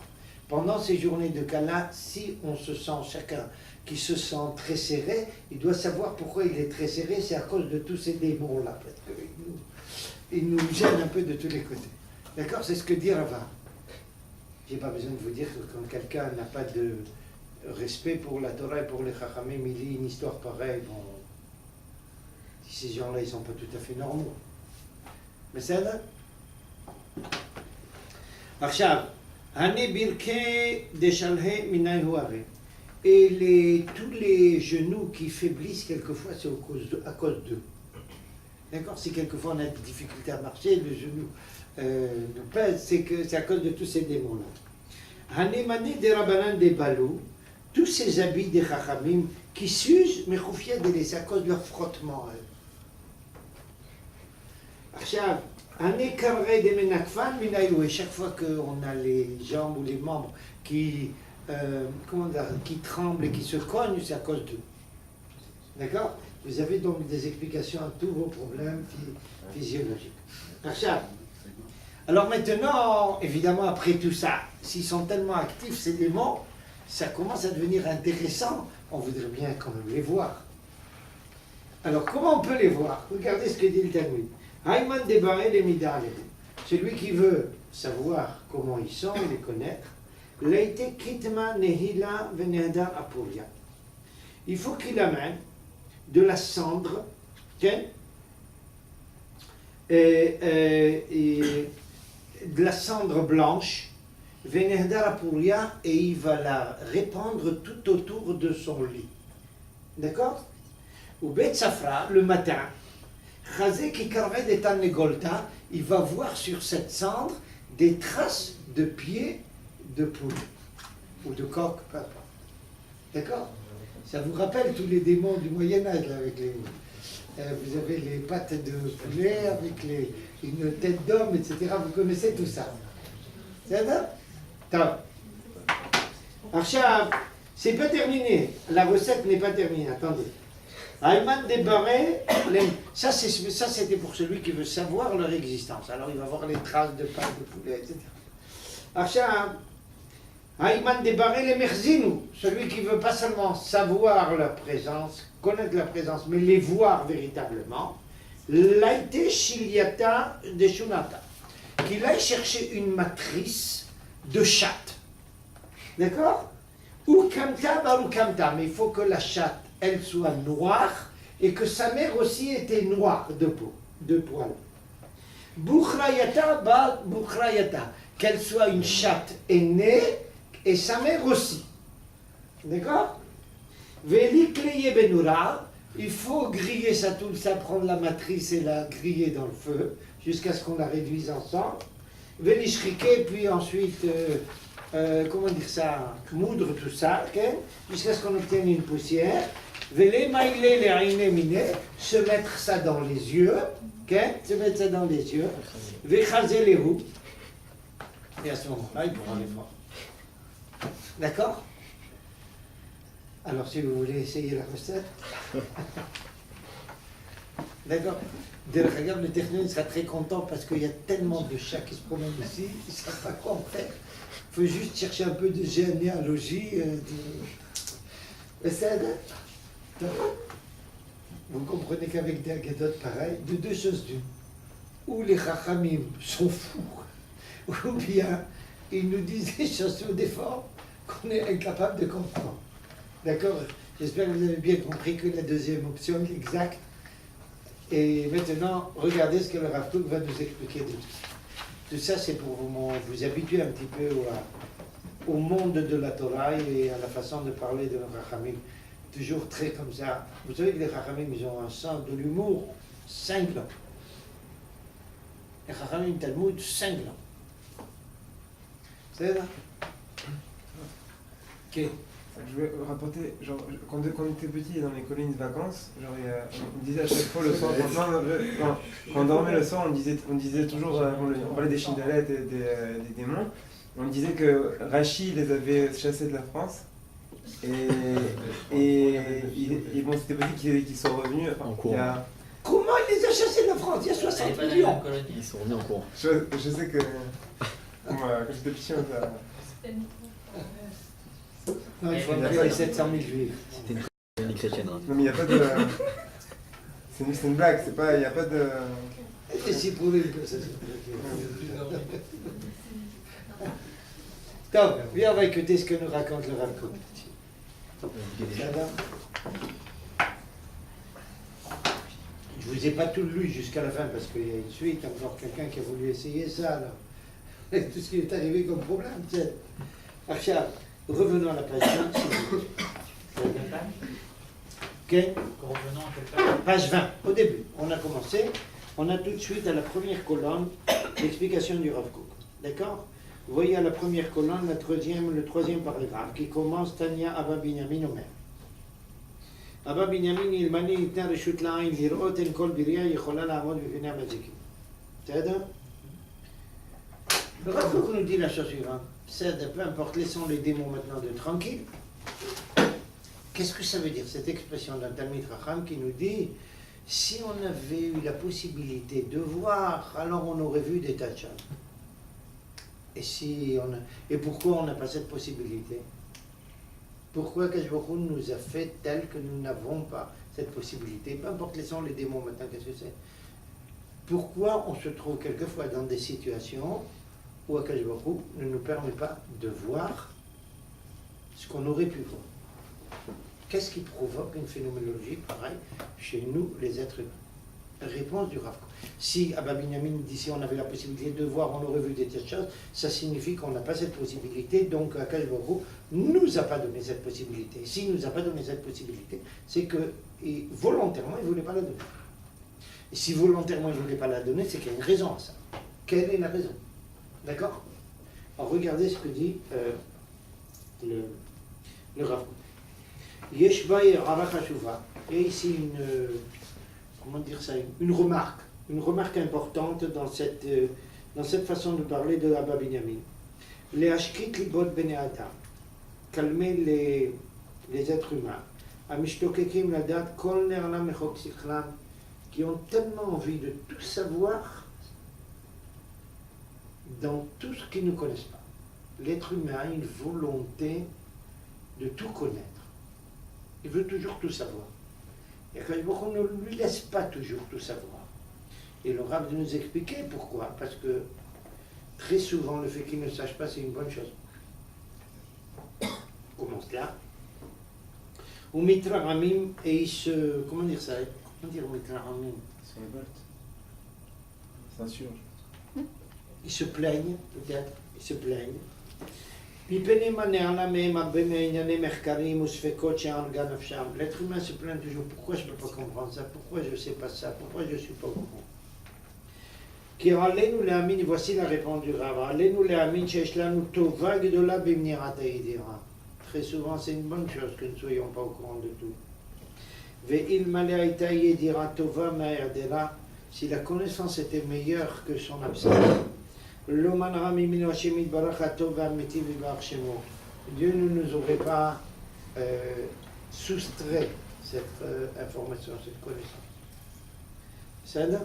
Pendant ces journées de Kalla, si on se sent, chacun qui se sent très serré, il doit savoir pourquoi il est très serré, c'est à cause de tous ces démons-là, parce qu'ils nous gênent un peu de tous les côtés. D'accord? C'est ce que dit Rava. Je n'ai pas besoin de vous dire que quand quelqu'un n'a pas de respect pour la Torah et pour les Chachamim, il lit une histoire pareille, bon, ces gens-là, ils ne sont pas tout à fait normaux. Mais c'est là. עכשיו, הני ברכי דשלהי מנין הוא הרי. Et tous les genoux qui faiblissent, quelquefois, c'est à cause d'eux. D'accord? Si quelquefois on a des difficultés à marcher, le genou nous pèse, c'est à cause de tous ces démons-là. Hanemani de Rabbanan de Balou, tous ces habits des Chachamim qui s'usent, mais c'est à cause de leur frottement. עכשיו, הני קרעי דמנקפן מן האלו, et chaque fois qu'on a les jambes ou les membres qui tremblent et qui se cognent, c'est à cause d'eux. D'accord? Vous avez donc des explications à tous vos problèmes physiologiques. Alors maintenant, évidemment, après tout ça, s'ils sont tellement actifs, ces démons, ça commence à devenir intéressant. On voudrait bien quand même les voir. Alors comment on peut les voir? Regardez ce que dit le Talmud. Haïman débarré les midales. Celui qui veut savoir comment ils sont et les connaître, l'aïté kitma nehila venedar apuria. Il faut qu'il amène de la cendre, okay? De la cendre blanche, venedar apuria, et il va la répandre tout autour de son lit. D'accord? Ou bet safra, le matin, Chazé qui carvait des tanegolta, il va voir sur cette cendre des traces de pieds de poule ou de coq, peu importe. D'accord? Ça vous rappelle tous les démons du Moyen-Âge, avec les. Vous avez les pattes de poulet, avec une tête d'homme, etc. Vous connaissez tout ça. C'est ça? Alors, c'est pas terminé. La recette n'est pas terminée. Attendez. Ayman débarré, ça c'était pour celui qui veut savoir leur existence. Alors il va voir les traces de pattes de poulet, etc. Alors, Ayman débarré les merzinu, celui qui veut pas seulement savoir leur présence, connaître leur présence, mais les voir véritablement. Laïté shiliata de shunata, qu'il aille chercher une matrice de chatte. D'accord? Ou kamta ou kamta, mais il faut que la chatte elle soit noire et que sa mère aussi était noire de peau, de poil. Bukhrayata ba bukhrayata, qu'elle soit une chatte aînée et sa mère aussi. D'accord? Veli kleye benura, il faut griller ça tout ça, prendre la matrice et la griller dans le feu jusqu'à ce qu'on la réduise ensemble. Veli shrike, puis ensuite comment dire ça, moudre tout ça, okay? Jusqu'à ce qu'on obtienne une poussière. Vele maïle le aïne mine, se mettre ça dans les yeux, ok? Se mettre ça dans les yeux. Vechazer les roues. Et à ce moment-là, il pourra les voir. D'accord? Alors, si vous voulez essayer la recette. D'accord? Regarde, le technicien il sera très content parce qu'il y a tellement de chats qui se promènent ici, il ne savent pas quoi en faire. Il faut juste chercher un peu de généalogie. Vous comprenez qu'avec des agadotes pareilles, de deux choses d'une. Ou les chachamim sont fous, ou bien ils nous disent des choses sous des formes qu'on est incapable de comprendre. D'accord? J'espère que vous avez bien compris que la deuxième option est exacte. Et maintenant, regardez ce que le Rav Kook va nous expliquer de tout ça. Tout ça, c'est pour vous habituer un petit peu au monde de la Torah et à la façon de parler de nos Chachamim. Toujours très comme ça. Vous savez que les Chachamim, ils ont un sens de l'humour cinglant. Les Chachamim Talmud cinglant. C'est là? Ok. Je voulais rapporter, genre, quand on était petit dans les colonies de vacances, genre, on disait à chaque fois le soir, quand on dormait le soir, on disait toujours, on parlait des Shindalettes et des démons, on disait que Rachi les avait chassés de la France, et bon, c'était possible qu'ils sont revenus. En courant. Comment il les a chassés de la France? Il y a 60 millions. Ils sont revenus en courant. Je sais que, quand j'étais petit, on a... Non, il faut appeler les 700 000 juifs. C'était une colonie chrétienne. Hein. Non mais il n'y a pas de... C'est une blague, c'est pas... Il n'y a pas de... Et si pour lui, ça Donc, viens, on va écouter ce que nous raconte le Rav Kook. Je vous ai pas tout lu jusqu'à la fin parce qu'il y a une suite, encore quelqu'un qui a voulu essayer ça. Alors. Tout ce qui est arrivé comme problème, c'est... Achab, revenons à la page 20, s'il vous plaît. Ok? Revenons à quelle page? Page 20, au début, on a commencé, on a tout de suite à la première colonne l'explication du Rav Kook. D'accord? Vous voyez à la première colonne le troisième paragraphe qui commence Tanya Abba Binyamin Omer. Abba Binyamin ilmani itna reshut la'ain lirot en kol biria yechola la'amod b'pnei hamazikim. C'est-à-dire? Le Rav Kook nous dit la chose suivante. C'est-à-dire, peu importe, laissons les démons maintenant de tranquille. Qu'est-ce que ça veut dire, cette expression d'un Talmid Chacham qui nous dit si on avait eu la possibilité de voir, alors on aurait vu des tas de choses. Et pourquoi on n'a pas cette possibilité? Pourquoi Kadosh Baruch Hu nous a fait tel que nous n'avons pas cette possibilité? Peu importe, laissons les démons maintenant, qu'est-ce que c'est? Pourquoi on se trouve quelquefois dans des situations où Kadosh Baruch Hu ne nous permet pas de voir ce qu'on aurait pu voir? Qu'est-ce qui provoque une phénoménologie pareille chez nous, les êtres humains? Réponse du Rav Kook. Si Abba Binyamin dit si on avait la possibilité de voir, on aurait vu des tas de choses, ça signifie qu'on n'a pas cette possibilité, donc Akash Baruch Hu nous a pas donné cette possibilité. S'il nous a pas donné cette possibilité, c'est que volontairement, il ne voulait pas la donner. Et si volontairement, il ne voulait pas la donner, c'est qu'il y a une raison à ça. Quelle est la raison? D'accord? Alors regardez ce que dit le Rav Kook. Yeshba et Rav Hashuva. Et ici une remarque importante dans cette façon de parler de Abba Binyamin. Les Ashkit Libot Bene Adam, calmer les êtres humains, Amishtokekim Ladat Kol Nerla Mechok Sichlam, qui ont tellement envie de tout savoir dans tout ce qu'ils ne connaissent pas. L'être humain a une volonté de tout connaître. Il veut toujours tout savoir. Et Akash Baruch Hu ne lui laisse pas toujours tout savoir. Et le Rav de nous expliquer pourquoi. Parce que très souvent, le fait qu'il ne sache pas, c'est une bonne chose. On commence là. Ou Mitra Ramim, et il se. Comment dire ça? Comment dire Mitra Ramim? Sur les bolts. S'insurge. Ils se plaignent, peut-être. Ils se plaignent. L'être humain se plaint toujours. Pourquoi je ne peux pas comprendre ça? Pourquoi je ne sais pas ça? Pourquoi je ne suis pas au courant? Voici la réponse du Rav. Très souvent, c'est une bonne chose que nous ne soyons pas au courant de tout. Ve'ilmale hayta yedira tova ma'erdera, si la connaissance était meilleure que son absence. Lo manra mimino Hashem yitbarach hatov ve'ametiv yibarach shemo. Dieu ne nous aurait pas soustrait cette information, cette connaissance. Sad?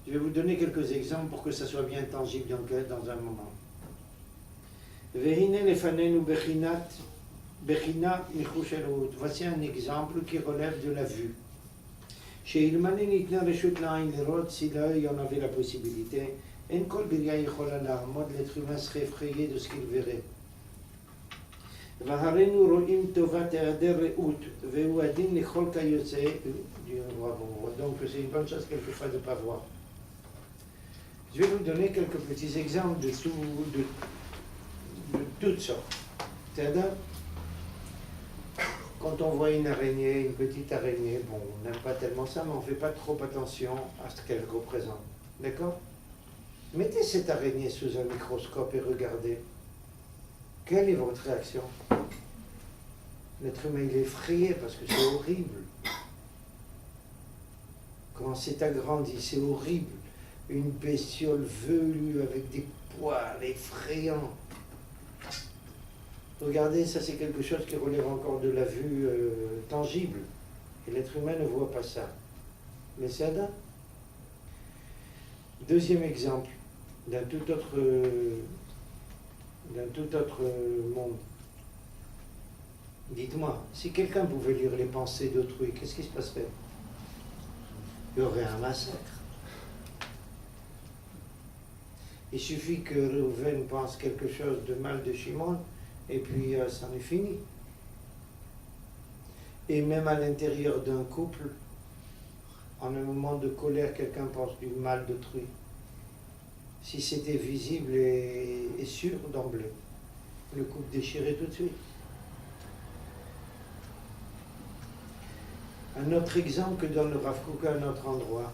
Je vais vous donner quelques exemples pour que ça soit bien tangible dans un moment. Vehine lefanenu bechina michush elot. Voici un exemple qui relève de la vue. Chez Ilmane nitna reshut la'ain lerot, si l'œil en avait la possibilité, en kol birya yichola la'amod, l'être humain serait effrayé de ce qu'il verrait. והרינו רואים טובת היעדר ראות והוא הדין לכל כיוצא du roi. Donc c'est une bonne chose quelquefois de ne pas voir. Je vais vous donner quelques petits exemples de toutes sortes. C'est-à-dire, quand on voit une araignée, une petite araignée, bon, on n'aime pas tellement ça, mais on ne fait pas trop attention à ce qu'elle représente. D'accord? Mettez cette araignée sous un microscope et regardez. Quelle est votre réaction? L'être humain il est effrayé parce que c'est horrible. Quand c'est agrandi, c'est horrible. Une bestiole velue avec des poils effrayants. Regardez, ça c'est quelque chose qui relève encore de la vue tangible. Et l'être humain ne voit pas ça. Mais c'est Adam. Deuxième exemple, d'un tout autre monde. Dites-moi, si quelqu'un pouvait lire les pensées d'autrui, qu'est-ce qui se passerait? Il y aurait un massacre. Il suffit que Reuven pense quelque chose de mal de Shimon, et puis c'en est fini. Et même à l'intérieur d'un couple, en un moment de colère, quelqu'un pense du mal d'autrui. Si c'était visible et sûr d'emblée, le couple déchirait tout de suite. Un autre exemple que donne le Rav Kook à un autre endroit,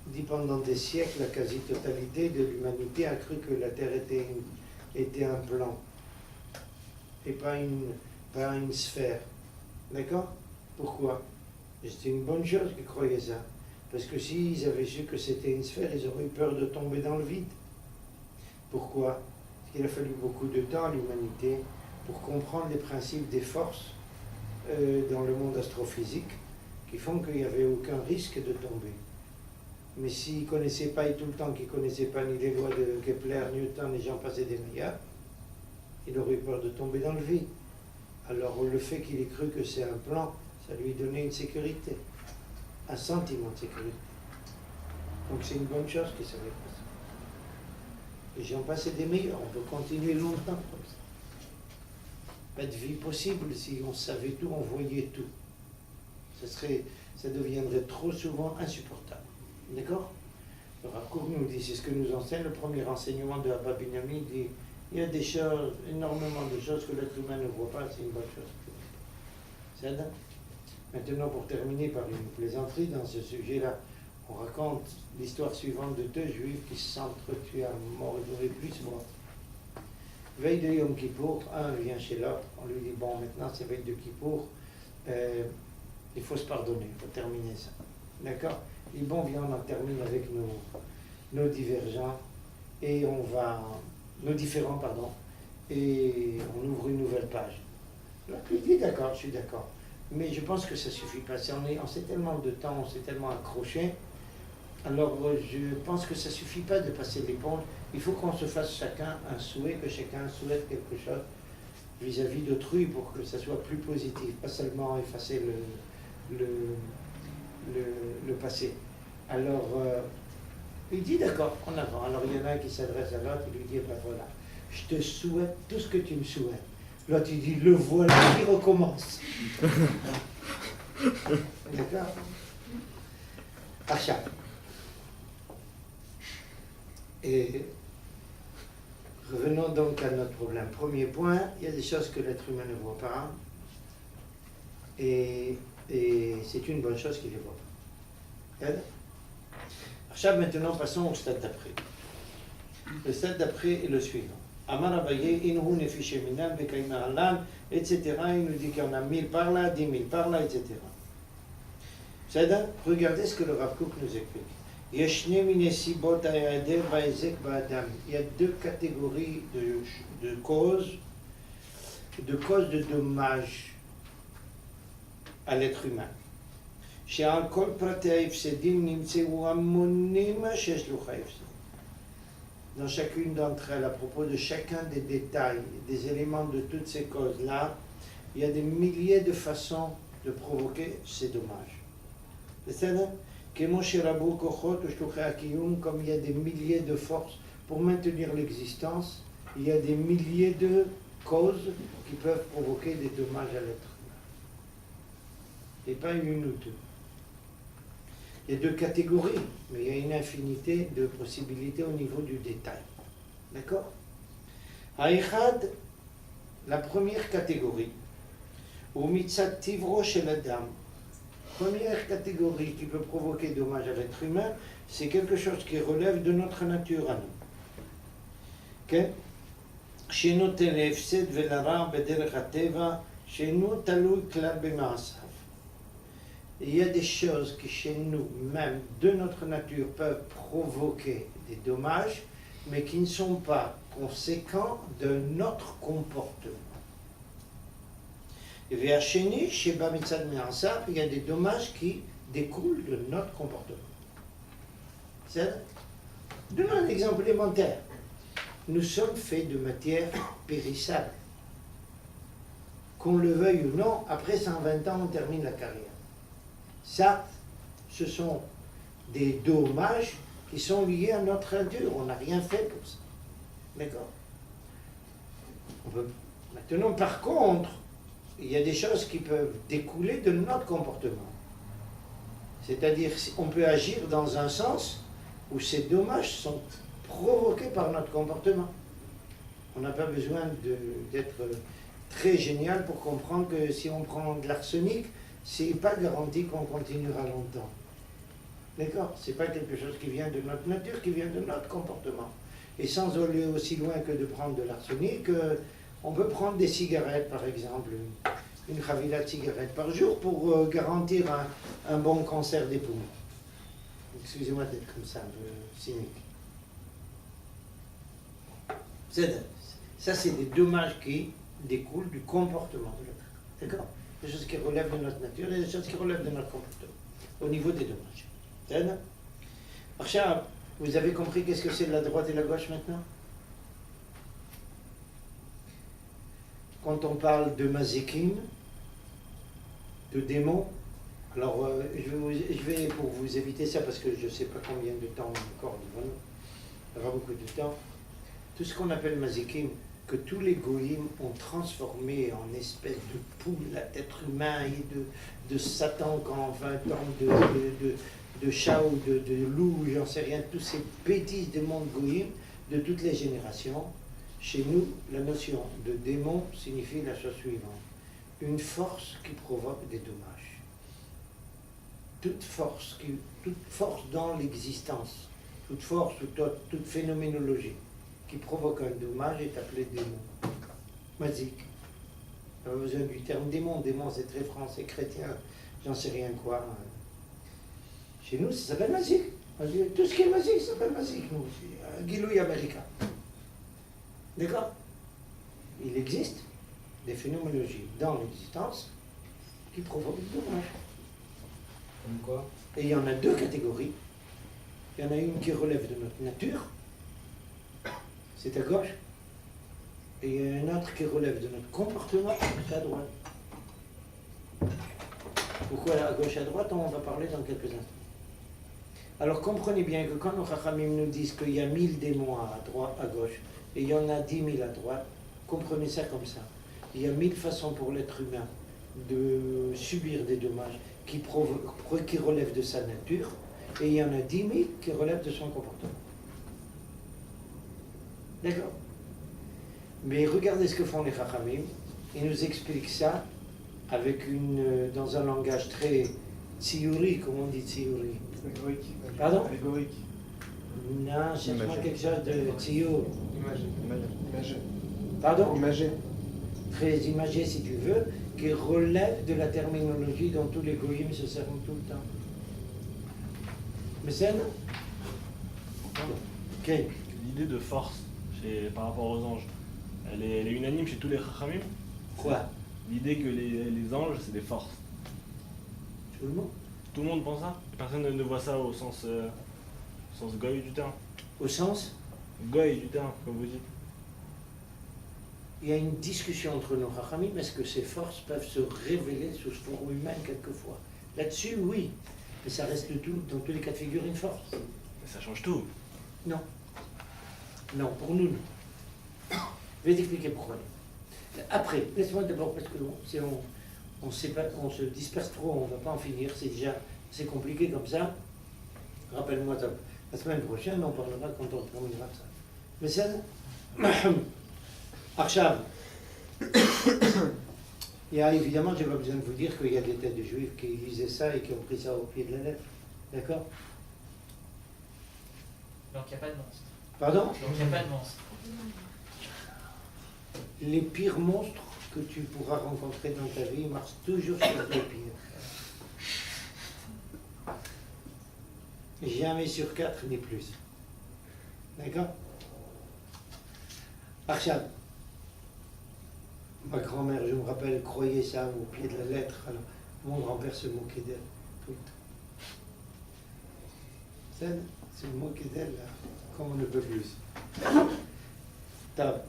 dit pendant des siècles, la quasi-totalité de l'humanité a cru que la Terre était un plan et pas une sphère. D'accord? Pourquoi? C'était une bonne chose qu'ils croyaient ça. Parce que s'ils avaient su que c'était une sphère, ils auraient eu peur de tomber dans le vide. Pourquoi? Parce qu'il a fallu beaucoup de temps à l'humanité pour comprendre les principes des forces dans le monde astrophysique qui font qu'il n'y avait aucun risque de tomber. Mais s'ils ne connaissaient pas, et tout le temps qu'ils ne connaissaient pas ni les lois de Kepler, Newton, les gens passaient des meilleurs, il aurait eu peur de tomber dans le vide. Alors le fait qu'il ait cru que c'est un plan, ça lui donnait une sécurité, un sentiment de sécurité. Donc c'est une bonne chose qu'il ne savait pas ça. Les gens passaient des meilleurs, on peut continuer longtemps comme ça. Pas de vie possible si on savait tout, on voyait tout. Ça deviendrait trop souvent insupportable. D'accord? Le Rav Kook nous dit, c'est ce que nous enseigne le premier enseignement de Abba Binyamin, dit il y a des choses, énormément de choses que l'être humain ne voit pas, c'est une bonne chose. C'est ça? Maintenant, pour terminer par une plaisanterie dans ce sujet-là, on raconte l'histoire suivante de deux juifs qui s'entretuent à mort, ils auraient pu se voir. Veille de Yom Kippour, un vient chez l'autre, on lui dit bon, maintenant c'est veille de Kippour, il faut se pardonner, il faut terminer ça. D'accord? Il dit bon, viens, on en termine avec nos divergents et nos différents, pardon, et on ouvre une nouvelle page. L'autre lui dit d'accord, je suis d'accord, mais je pense que ça suffit pas. On s'est tellement de temps, on s'est tellement accroché. Alors, je pense que ça ne suffit pas de passer l'éponge. Il faut qu'on se fasse chacun un souhait, que chacun souhaite quelque chose vis-à-vis d'autrui pour que ça soit plus positif, pas seulement effacer le passé. Alors, il dit d'accord, on avance. Alors, il y en a un qui s'adresse à l'autre, il lui dit, ben voilà, je te souhaite tout ce que tu me souhaites. L'autre, il dit, le voilà qui recommence. D'accord? Achat. Et revenons donc à notre problème. Premier point, il y a des choses que l'être humain ne voit pas. Et c'est une bonne chose qu'il ne les voit pas. Maintenant, passons au stade d'après. Le stade d'après est le suivant. Amar Abaye, Inhu Nefishe Minan, Bekaima Alan, etc. Il nous dit qu'il y en a 1000 par là, 10 000 par là, etc. C'est-à-dire, regardez ce que le Rav Kook nous explique. Il y a deux catégories de causes de dommages à l'être humain. Dans chacune d'entre elles, à propos de chacun des détails, des éléments de toutes ces causes-là, il y a des milliers de façons de provoquer ces dommages. C'est-à-dire, comme il y a des milliers de forces pour maintenir l'existence, il y a des milliers de causes qui peuvent provoquer des dommages à l'être humain. Et pas une ou deux. Il y a deux catégories, mais il y a une infinité de possibilités au niveau du détail. D'accord? Haïchad, la première catégorie, ou mitzat tivro chez la dame. Première catégorie qui peut provoquer dommage à l'être humain, c'est quelque chose qui relève de notre nature à nous. Okay? Chez nous, telefsed velara bederech hateva, chez nous, talou klal b'maasav. Il y a des choses qui chez nous, même de notre nature, peuvent provoquer des dommages, mais qui ne sont pas conséquents de notre comportement. Et vers Chéni, chez Bamitzad Me'ansaf, il y a des dommages qui découlent de notre comportement. Donnons un exemple élémentaire. Nous sommes faits de matière périssable. Qu'on le veuille ou non, après 120 ans, on termine la carrière. Ça, ce sont des dommages qui sont liés à notre nature. On n'a rien fait pour ça. D'accord? Maintenant, par contre, il y a des choses qui peuvent découler de notre comportement. C'est-à-dire, on peut agir dans un sens où ces dommages sont provoqués par notre comportement. On n'a pas besoin d'être très génial pour comprendre que si on prend de l'arsenic, c'est pas garanti qu'on continuera longtemps. D'accord? C'est pas quelque chose qui vient de notre nature, qui vient de notre comportement. Et sans aller aussi loin que de prendre de l'arsenic, on peut prendre des cigarettes, par exemple, une chavila de cigarettes par jour pour garantir un bon cancer des poumons. Excusez-moi d'être comme ça, un peu cynique. Ça, c'est des dommages qui découlent du comportement de l'autre. D'accord? Des choses qui relèvent de notre nature et des choses qui relèvent de notre comportement, au niveau des dommages. Alors, vous avez compris qu'est-ce que c'est de la droite et la gauche maintenant? Quand on parle de mazikim, de démons, alors je vais, pour vous éviter ça, parce que je ne sais pas combien de temps encore devant nous, il y aura beaucoup de temps, tout ce qu'on appelle mazikim, que tous les goïms ont transformé en espèce de poule à être humain et de Satan quand 20 ans de chat ou de loup, j'en sais rien, tous ces bêtises de monde goïm de toutes les générations. Chez nous, la notion de démon signifie la chose suivante: une force qui provoque des dommages. Toute force dans l'existence, toute force ou toute phénoménologie qui provoque un dommage est appelé démon. Mazik. Pas besoin du terme démon. Démon, c'est très français, chrétien, j'en sais rien quoi. Chez nous, ça s'appelle mazik. Tout ce qui est mazik, ça s'appelle mazik. Gilouï américain. D'accord? Il existe des phénoménologies dans l'existence qui provoquent des dommages. Comme quoi? Et il y en a deux catégories. Il y en a une qui relève de notre nature, c'est à gauche, et il y a une autre qui relève de notre comportement, c'est à droite. Pourquoi à gauche et à droite? On va parler dans quelques instants. Alors comprenez bien que quand nos Chachamim nous disent qu'il y a 1000 démons à droite, à gauche, et il y en a 10 000 à droite, comprenez ça comme ça. Il y a 1000 façons pour l'être humain de subir des dommages qui relèvent de sa nature, et il y en a 10 000 qui relèvent de son comportement. D'accord? Mais regardez ce que font les Chachamim. Ils nous expliquent ça avec dans un langage très tsiouri, comme on dit tsiouri. Allégorique. Pardon? Allégorique. Non, cherche-moi Imagé. quelque chose de tio. Imagé. Pardon? Imagé. Très imagé si tu veux, qui relève de la terminologie dont tous les goyim se servent tout le temps. Mais c'est ok. L'idée de force par rapport aux anges, elle est unanime chez tous les chachamim. Quoi? L'idée que les anges, c'est des forces. Tout le monde? Tout le monde pense ça. Personne ne voit ça au sens goy du terme. Au sens, Goy du terme, comme vous dites. il y a une discussion entre nos rachamim, est-ce que ces forces peuvent se révéler sous forme humaine quelquefois? Là-dessus, oui. Mais ça reste tout, dans tous les cas de figure, une force. Mais ça change tout. Non. Non, pour nous, non. Je vais t'expliquer pourquoi. Après, laisse-moi d'abord, parce que si on se disperse trop, on ne va pas en finir, c'est compliqué comme ça. Rappelle-moi ça. La semaine prochaine, on parlera quand on terminera ça. Mais ça, Arshav, il y a évidemment, je n'ai pas besoin de vous dire qu'il y a des têtes de juifs qui lisaient ça et qui ont pris ça au pied de la lettre. D'accord? Donc il n'y a pas de monstre. Pardon? Donc il n'y a pas de monstre. Les pires monstres que tu pourras rencontrer dans ta vie marchent toujours sur les pires. Jamais sur 4 ni plus. D'accord? Arshad, ma grand-mère, je me rappelle, croyait ça au pied de la lettre. Alors, mon grand-père se moquait d'elle tout le temps. Se moquer d'elle, là, comme on ne peut plus. Tab.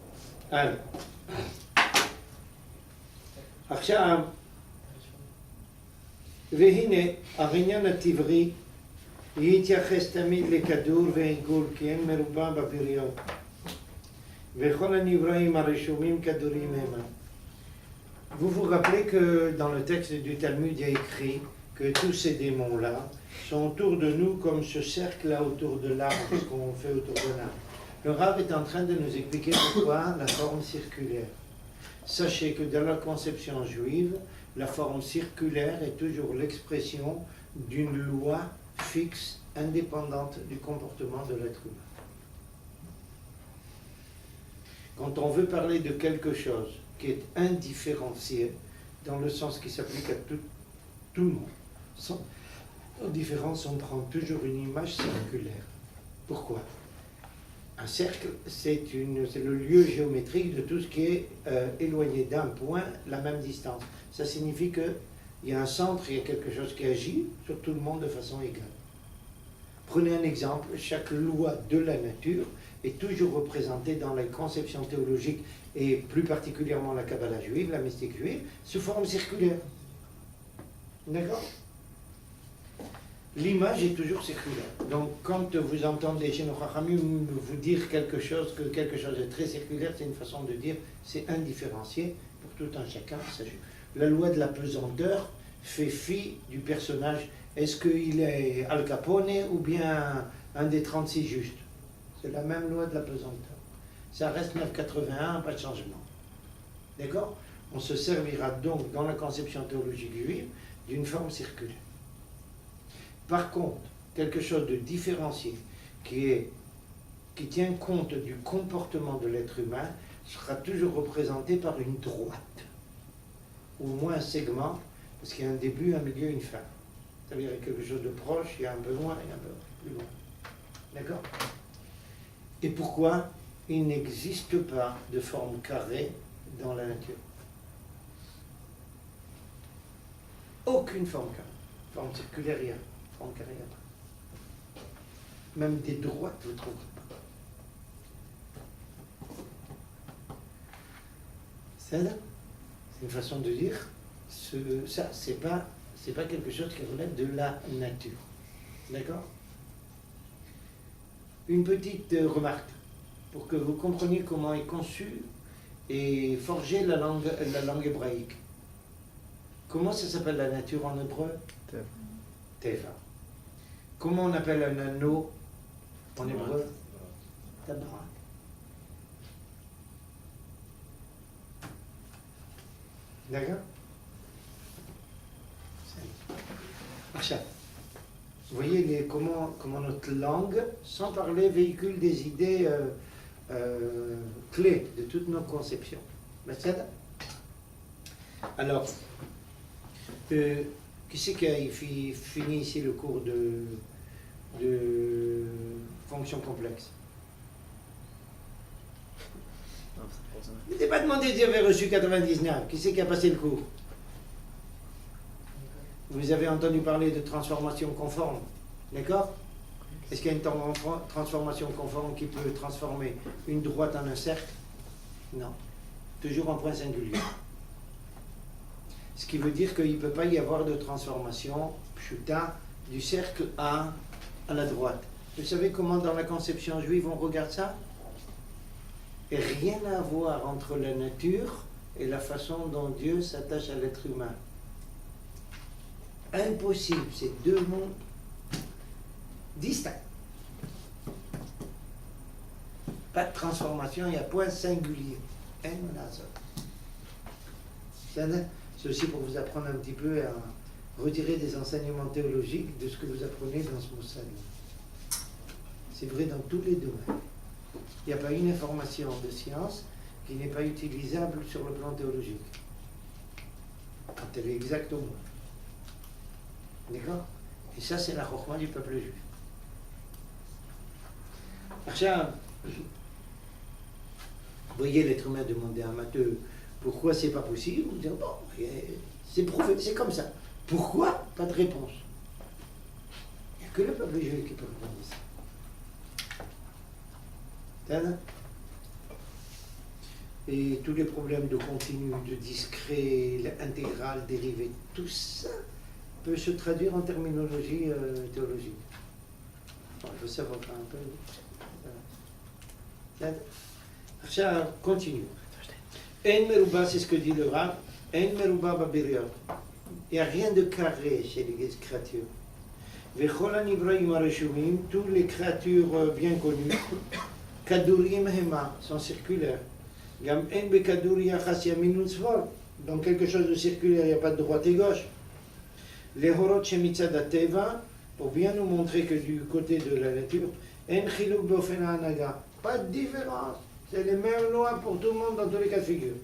Alors. עכשיו, והנה, העניין הטבעי יתייחס תמיד לכדור ועיגול, כי אין מרובע בפריון. וכל הנבראים הרשומים כדורים המה. Vous vous rappelez que dans le texte du Talmud, il y a écrit que tous ces démons-là sont autour de nous comme ce cercle-là autour de l'arbre, ce qu'on fait autour de l'arbre. Le Rav est en train de nous expliquer pourquoi la forme circulaire. Sachez que dans la conception juive, la forme circulaire est toujours l'expression d'une loi fixe, indépendante du comportement de l'être humain. Quand on veut parler de quelque chose qui est indifférencié, dans le sens qui s'applique à tout le monde, sans différence, on prend toujours une image circulaire. Pourquoi? Un cercle, c'est le lieu géométrique de tout ce qui est éloigné d'un point, la même distance. Ça signifie qu'il y a un centre, il y a quelque chose qui agit sur tout le monde de façon égale. Prenez un exemple, chaque loi de la nature est toujours représentée dans les conceptions théologiques et plus particulièrement la Kabbalah juive, la mystique juive, sous forme circulaire. D'accord? L'image est toujours circulaire. Donc, quand vous entendez chez nos Chachamim vous dire quelque chose, que quelque chose est très circulaire, c'est une façon de dire c'est indifférencié pour tout un chacun. La loi de la pesanteur fait fi du personnage. Est-ce qu'il est Al Capone ou bien un des 36 justes? C'est la même loi de la pesanteur. Ça reste 9,81, pas de changement. D'accord? On se servira donc, dans la conception théologique juive, d'une forme circulaire. Par contre, quelque chose de différencié qui tient compte du comportement de l'être humain sera toujours représenté par une droite, ou au moins un segment, parce qu'il y a un début, un milieu, une fin. C'est-à-dire qu'il y a quelque chose de proche, il y a un peu loin et un peu plus loin. D'accord? Et pourquoi il n'existe pas de forme carrée dans la nature? Aucune forme carrée. Forme circulaire, rien. Forme carrée, rien. Même des droites, vous ne trouverez pas. C'est une façon de dire, ça, c'est pas quelque chose qui relève de la nature. D'accord? Une petite remarque, pour que vous compreniez comment est conçue et forgée la langue hébraïque. Comment ça s'appelle la nature en hébreu? Teva. Teva. Comment on appelle un anneau en hébreu? Tabra. D'accord? עכשיו, Vous voyez comment notre langue, sans parler, véhicule des idées clés de toutes nos conceptions. Alors, qui c'est qui a fini ici le cours de fonctions complexes? Non, c'est pour ça. Je ne t'ai pas demandé si j'avais reçu 99. Qui c'est qui a passé le cours? Vous avez entendu parler de transformation conforme, d'accord? Est-ce qu'il y a une transformation conforme qui peut transformer une droite en un cercle? Non. Toujours en point singulier. Ce qui veut dire qu'il ne peut pas y avoir de transformation pshuta du cercle à la droite. Vous savez comment dans la conception juive on regarde ça? Et rien à voir entre la nature et la façon dont Dieu s'attache à l'être humain. Impossible, c'est deux mondes distincts. Pas de transformation, il y a point singulier. C'est aussi pour vous apprendre un petit peu à retirer des enseignements théologiques de ce que vous apprenez dans ce moussad. C'est vrai dans tous les domaines. Il n'y a pas une information de science qui n'est pas utilisable sur le plan théologique. Quand elle est exacte au moins. D'accord? Et ça, c'est la chokhma du peuple juif. עכשיו, vous voyez l'être humain demander à Matteux pourquoi c'est pas possible, vous dites bon, c'est prouvé, c'est comme ça. Pourquoi? Pas de réponse. Il n'y a que le peuple juif qui peut répondre ça. Et tous les problèmes de continu, de discret, l'intégral, dérivé, tout ça peut se traduire en terminologie théologique. Bon, il faut savoir un peu. Ça continue. En meruba, c'est ce que dit le Rav. En meruba babiriot. Il n'y a rien de carré chez les créatures. Vechol anivraim areshuvim, toutes les créatures bien connues, kadurim hema, sont circulaires. Gam en bekadur yachas yamin utzvor. Dans quelque chose de circulaire, il n'y a pas de droite et gauche. Les horot shemitzad ateva, pour bien nous montrer que du côté de la nature, en chiluk bofen hanaga, pas de différence. C'est les mêmes lois pour tout le monde dans tous les cas de figure.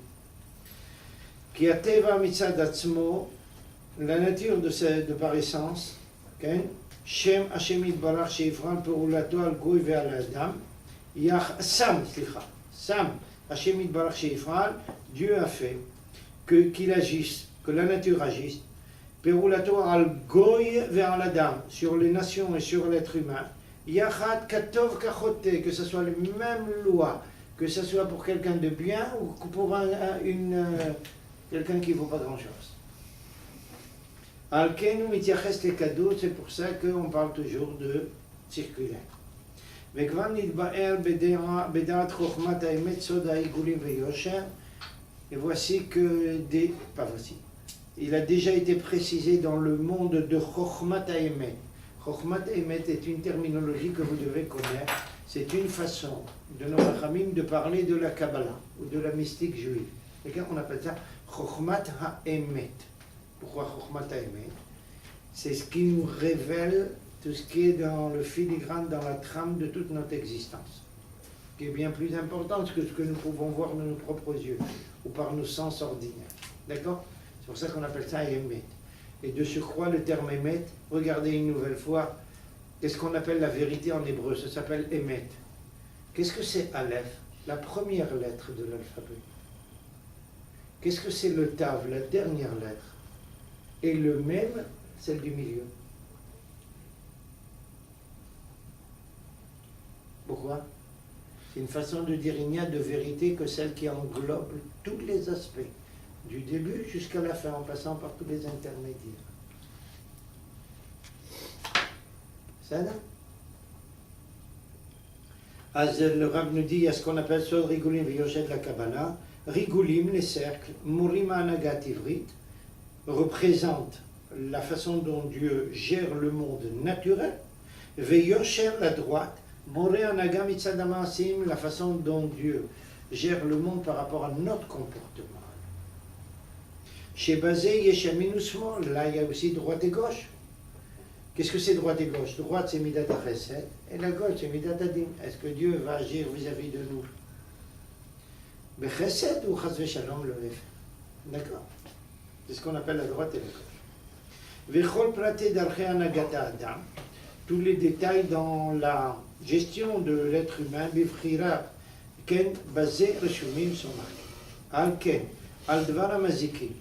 Qui a teva mitzad atzmo, la nature de par essence, Shem Hashem Yitbarach sheifral perulato al goy ve'al adam, Sam Hashem Yitbarach sheifral, Dieu a fait qu'il agisse, que la nature agisse, perulato al goy ve'al adam, sur les nations et sur l'être humain, Yachat katov kachote, que ce soit les mêmes lois, que ce soit pour quelqu'un de bien ou pour quelqu'un qui ne vaut pas grand-chose. Alkenu mityaches le cadeau, c'est pour ça qu'on parle toujours de circulaire. Vekvan nitba'er bedat chokhmat ha'emet sod ha'igulim ve'yosher. Et voici que il a déjà été précisé dans le monde de chokhmat ha'emet. Chokhmat ha'emet est une terminologie que vous devez connaître. C'est une façon de nos rachamim de parler de la Kabbalah ou de la mystique juive. Et quand on appelle ça chokhmat ha'emet. Pourquoi chokhmat ha'emet? C'est ce qui nous révèle tout ce qui est dans le filigrane, dans la trame de toute notre existence, qui est bien plus important que ce que nous pouvons voir de nos propres yeux ou par nos sens ordinaires. D'accord? C'est pour ça qu'on appelle ça emet. Et de surcroît, le terme emet, regardez une nouvelle fois, qu'est-ce qu'on appelle la vérité en hébreu? Ça s'appelle emet. Qu'est-ce que c'est Aleph? La première lettre de l'alphabet. Qu'est-ce que c'est le Tav? La dernière lettre. Et le même, celle du milieu. Pourquoi? C'est une façon de dire il n'y a de vérité que celle qui englobe tous les aspects, du début jusqu'à la fin, en passant par tous les intermédiaires. Ça là? Le Rav nous dit, il y a ce qu'on appelle Sod Rigulim V'Yoshet la Kabbalah. Rigulim, les cercles, Murima Anagat Ivrit, représente la façon dont Dieu gère le monde naturel. V'Yosher, la droite, More Anaga Mitzad Ha'Maasim, la façon dont Dieu gère le monde par rapport à notre comportement. Chez Bazé, Yeshamin Usmol, là il y a aussi droite et gauche. Qu'est-ce que c'est droite et gauche? Droite, c'est Midat HaChesed, et la gauche, c'est Midat HaDin. Est-ce que Dieu va agir vis-à-vis de nous? Bechesed ou Chas v'Shalom le F? D'accord? C'est ce qu'on appelle la droite et la gauche. Vechol Praté d'Arché Anagata Adam, tous les détails dans la gestion de l'être humain, Bifchira, Ken, Bazé, Reshumim sont marqués. Al Ken, Al Dvar Mazikim.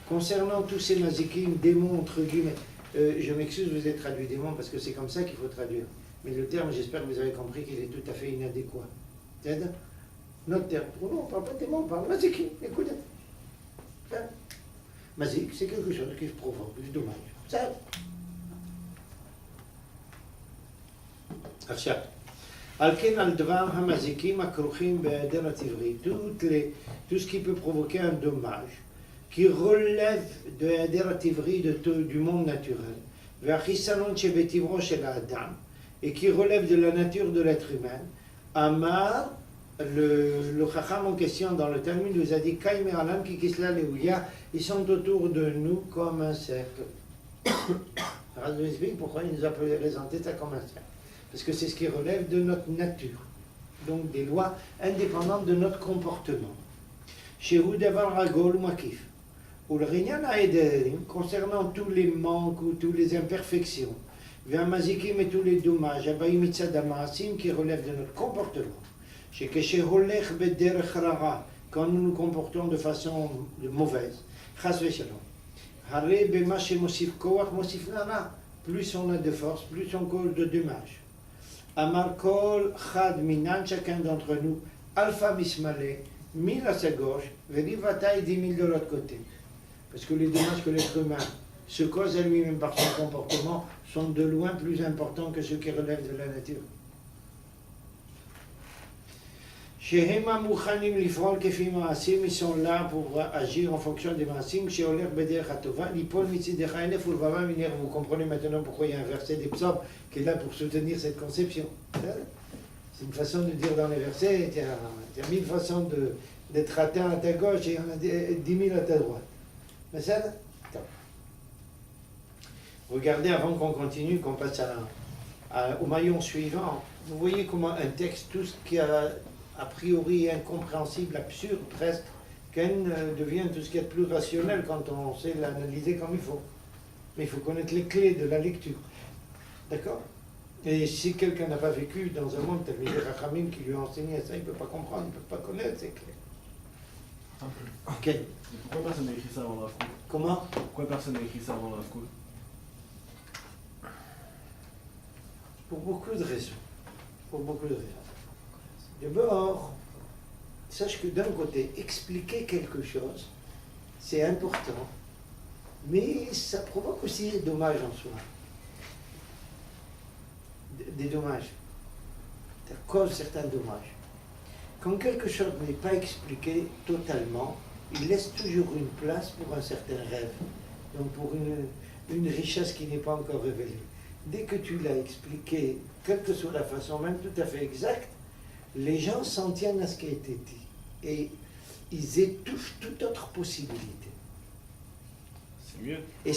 Concernant tous ces mazikim, démons, entre guillemets, je m'excuse, vous êtes traduit démon parce que c'est comme ça qu'il faut traduire. Mais le terme, j'espère que vous avez compris qu'il est tout à fait inadéquat. C'est notre terme. Pour nous, on ne parle pas de démon, on parle de mazikim. Écoutez. Mazik, c'est quelque chose qui provoque du dommage. Ça. עכשיו, על כן על דבר המזיקים הכרוכים בהיעדר הטבעי, tout ce qui peut provoquer un dommage, qui relève de היעדר הטבעי du monde naturel, והחיסרון שבטבעו של האדם, et qui relève de la nature de l'être humain, Amar, le chacham en question dans le Talmud nous a dit Kaïmer Alam ki kisla leouya, ils sont autour de nous comme un cercle. Alors, je vous explique pourquoi il nous a présenté ça comme un cercle. Parce que c'est ce qui relève de notre nature, donc des lois indépendantes de notre comportement. Chez Davar Ragol ou Makif, ou le Rinyan Aederim, concernant tous les manques ou toutes les imperfections, vers Mazikim et tous les dommages, Abaïm Itzadamasim qui relèvent de notre comportement. Chez Keshe Holech Bederech Rara, quand nous nous comportons de façon mauvaise, Chas Veshalom. Hare Bema Shemosif Koach Mosif Nara, plus on a de force, plus on cause de dommages. Amar Kol Chad Minan, chacun d'entre nous, Alpha Mismale, 1000 à sa gauche, Verivataï 10 000 de l'autre côté. Parce que les dommages que l'être humain se cause à lui-même par son comportement sont de loin plus importants que ceux qui relèvent de la nature. Shehema Mouchanim Lifrol Kefi Maasim, ils sont là pour agir en fonction des Maasim, Sheoler Beder Hatova, Lipol Mitzidecha Elef Urvava Miner. Vous comprenez maintenant pourquoi il y a un verset des psaumes qui est là pour soutenir cette conception. C'est une façon de dire dans les versets, il y a 1000 façons d'être atteint à ta gauche et il y en a 10 000 à ta droite. Mais ça, regardez avant qu'on continue, qu'on passe au maillon suivant. Vous voyez comment un texte, tout ce qui a priori incompréhensible, absurde presque, devient tout ce qui est plus rationnel quand on sait l'analyser comme il faut. Mais il faut connaître les clés de la lecture. D'accord? Et si quelqu'un n'a pas vécu dans un monde tel que les Rachamim qui lui a enseigné ça, il ne peut pas comprendre, il ne peut pas connaître ces clés. Ok. Pourquoi personne n'a écrit ça avant le Rav Kook? Comment? Pourquoi personne n'a écrit ça avant le Rav Kook? Pour beaucoup de raisons. Pour beaucoup de raisons. D'abord, sache que d'un côté, expliquer quelque chose, c'est important, mais ça provoque aussi des dommages en soi. Des dommages. Ça cause certains dommages. Quand quelque chose n'est pas expliqué totalement, il laisse toujours une place pour un certain rêve, donc pour une richesse qui n'est pas encore révélée. Dès que tu l'as expliqué, quelle que soit la façon, même tout à fait exacte, les gens s'en tiennent à ce qui a été dit et ils étouffent toute autre possibilité. C'est mieux. Et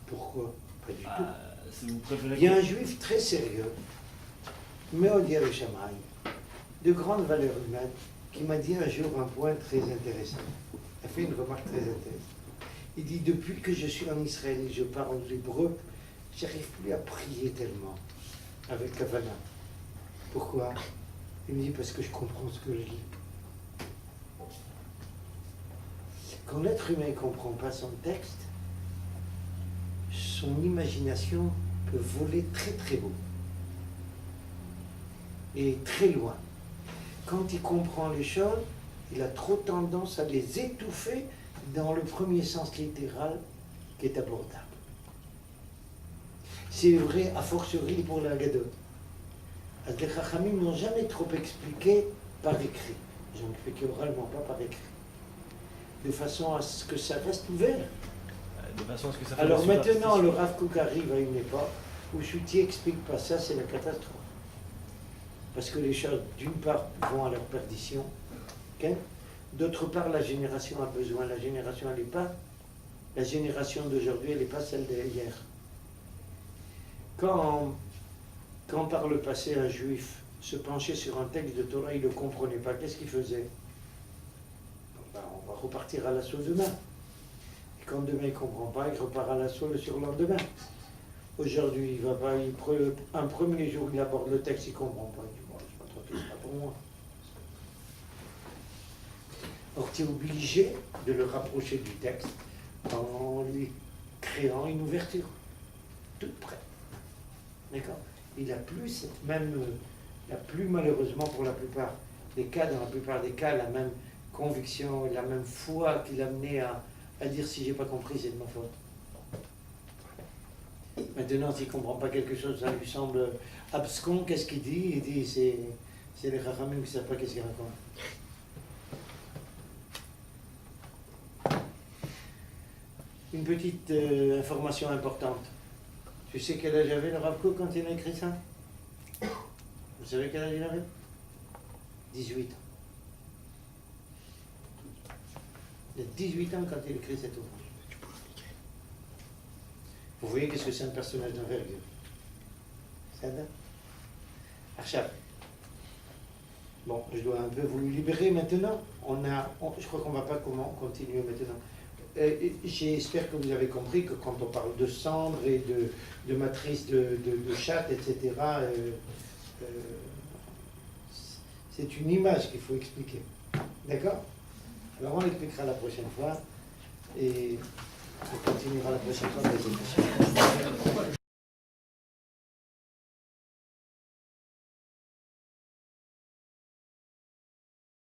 pourquoi? Pas du tout. Si vous préférez. Il y a un juif très sérieux, Meod Yerushalayim, de grande valeur humaine, qui m'a dit un jour un point très intéressant. Il a fait une remarque très intéressante. Il dit, depuis que je suis en Israël et je parle l'hébreu, j'arrive plus à prier tellement avec Kavana. Pourquoi? Il me dit, parce que je comprends ce que je lis. Quand l'être humain ne comprend pas son texte, son imagination peut voler très très haut et très loin. Quand il comprend les choses, il a trop tendance à les étouffer dans le premier sens littéral qui est abordable. C'est vrai a fortiori pour la Gadot. Les Chachamim n'ont jamais trop expliqué par écrit. Ils ont expliqué oralement, pas par écrit. De façon à ce que ça reste ouvert. De façon à ce que ça Alors maintenant, le Rav Kook arrive à une époque où si tu n'expliques pas ça, c'est la catastrophe. Parce que les choses, d'une part, vont à leur perdition. Okay? D'autre part, la génération a besoin. La génération, elle n'est pas. La génération d'aujourd'hui, elle n'est pas celle d'hier. quand par le passé un juif se penchait sur un texte de Torah, il ne le comprenait pas, qu'est-ce qu'il faisait? Ben, on va repartir à l'assaut demain. Et quand demain il ne comprend pas, il repart à l'assaut le surlendemain. Aujourd'hui, il va pas, un premier jour, il aborde le texte, il ne comprend pas. Il dit, bon, c'est pas trop, c'est pas pour moi. Or, tu es obligé de le rapprocher du texte en lui créant une ouverture, toute prête. D'accord? Il n'a plus cette même, n'a plus malheureusement pour la plupart des cas, dans la plupart des cas, la même conviction, la même foi qui l'a amené à dire si j'ai pas compris, c'est de ma faute. Maintenant, s'il ne comprend pas quelque chose, ça lui semble abscon, qu'est-ce qu'il dit? Il dit c'est les Chachamim qui ne savent pas qu'est-ce qu'ils racontent. Une petite information importante. Tu sais quel âge avait le Rav Kook quand il a écrit ça? Vous savez quel âge il avait? 18 ans. Il a 18 ans quand il écrit cet ouvrage. Vous voyez qu'est-ce que c'est un personnage d'envergure. Ça va? Archab. Bon, je dois un peu vous libérer maintenant. Je crois qu'on ne va pas continuer maintenant. J'espère que vous avez compris que quand on parle de cendre et de matrice de chatte, etc., c'est une image qu'il faut expliquer. D'accord? Alors on l'expliquera la prochaine fois et on continuera la prochaine fois.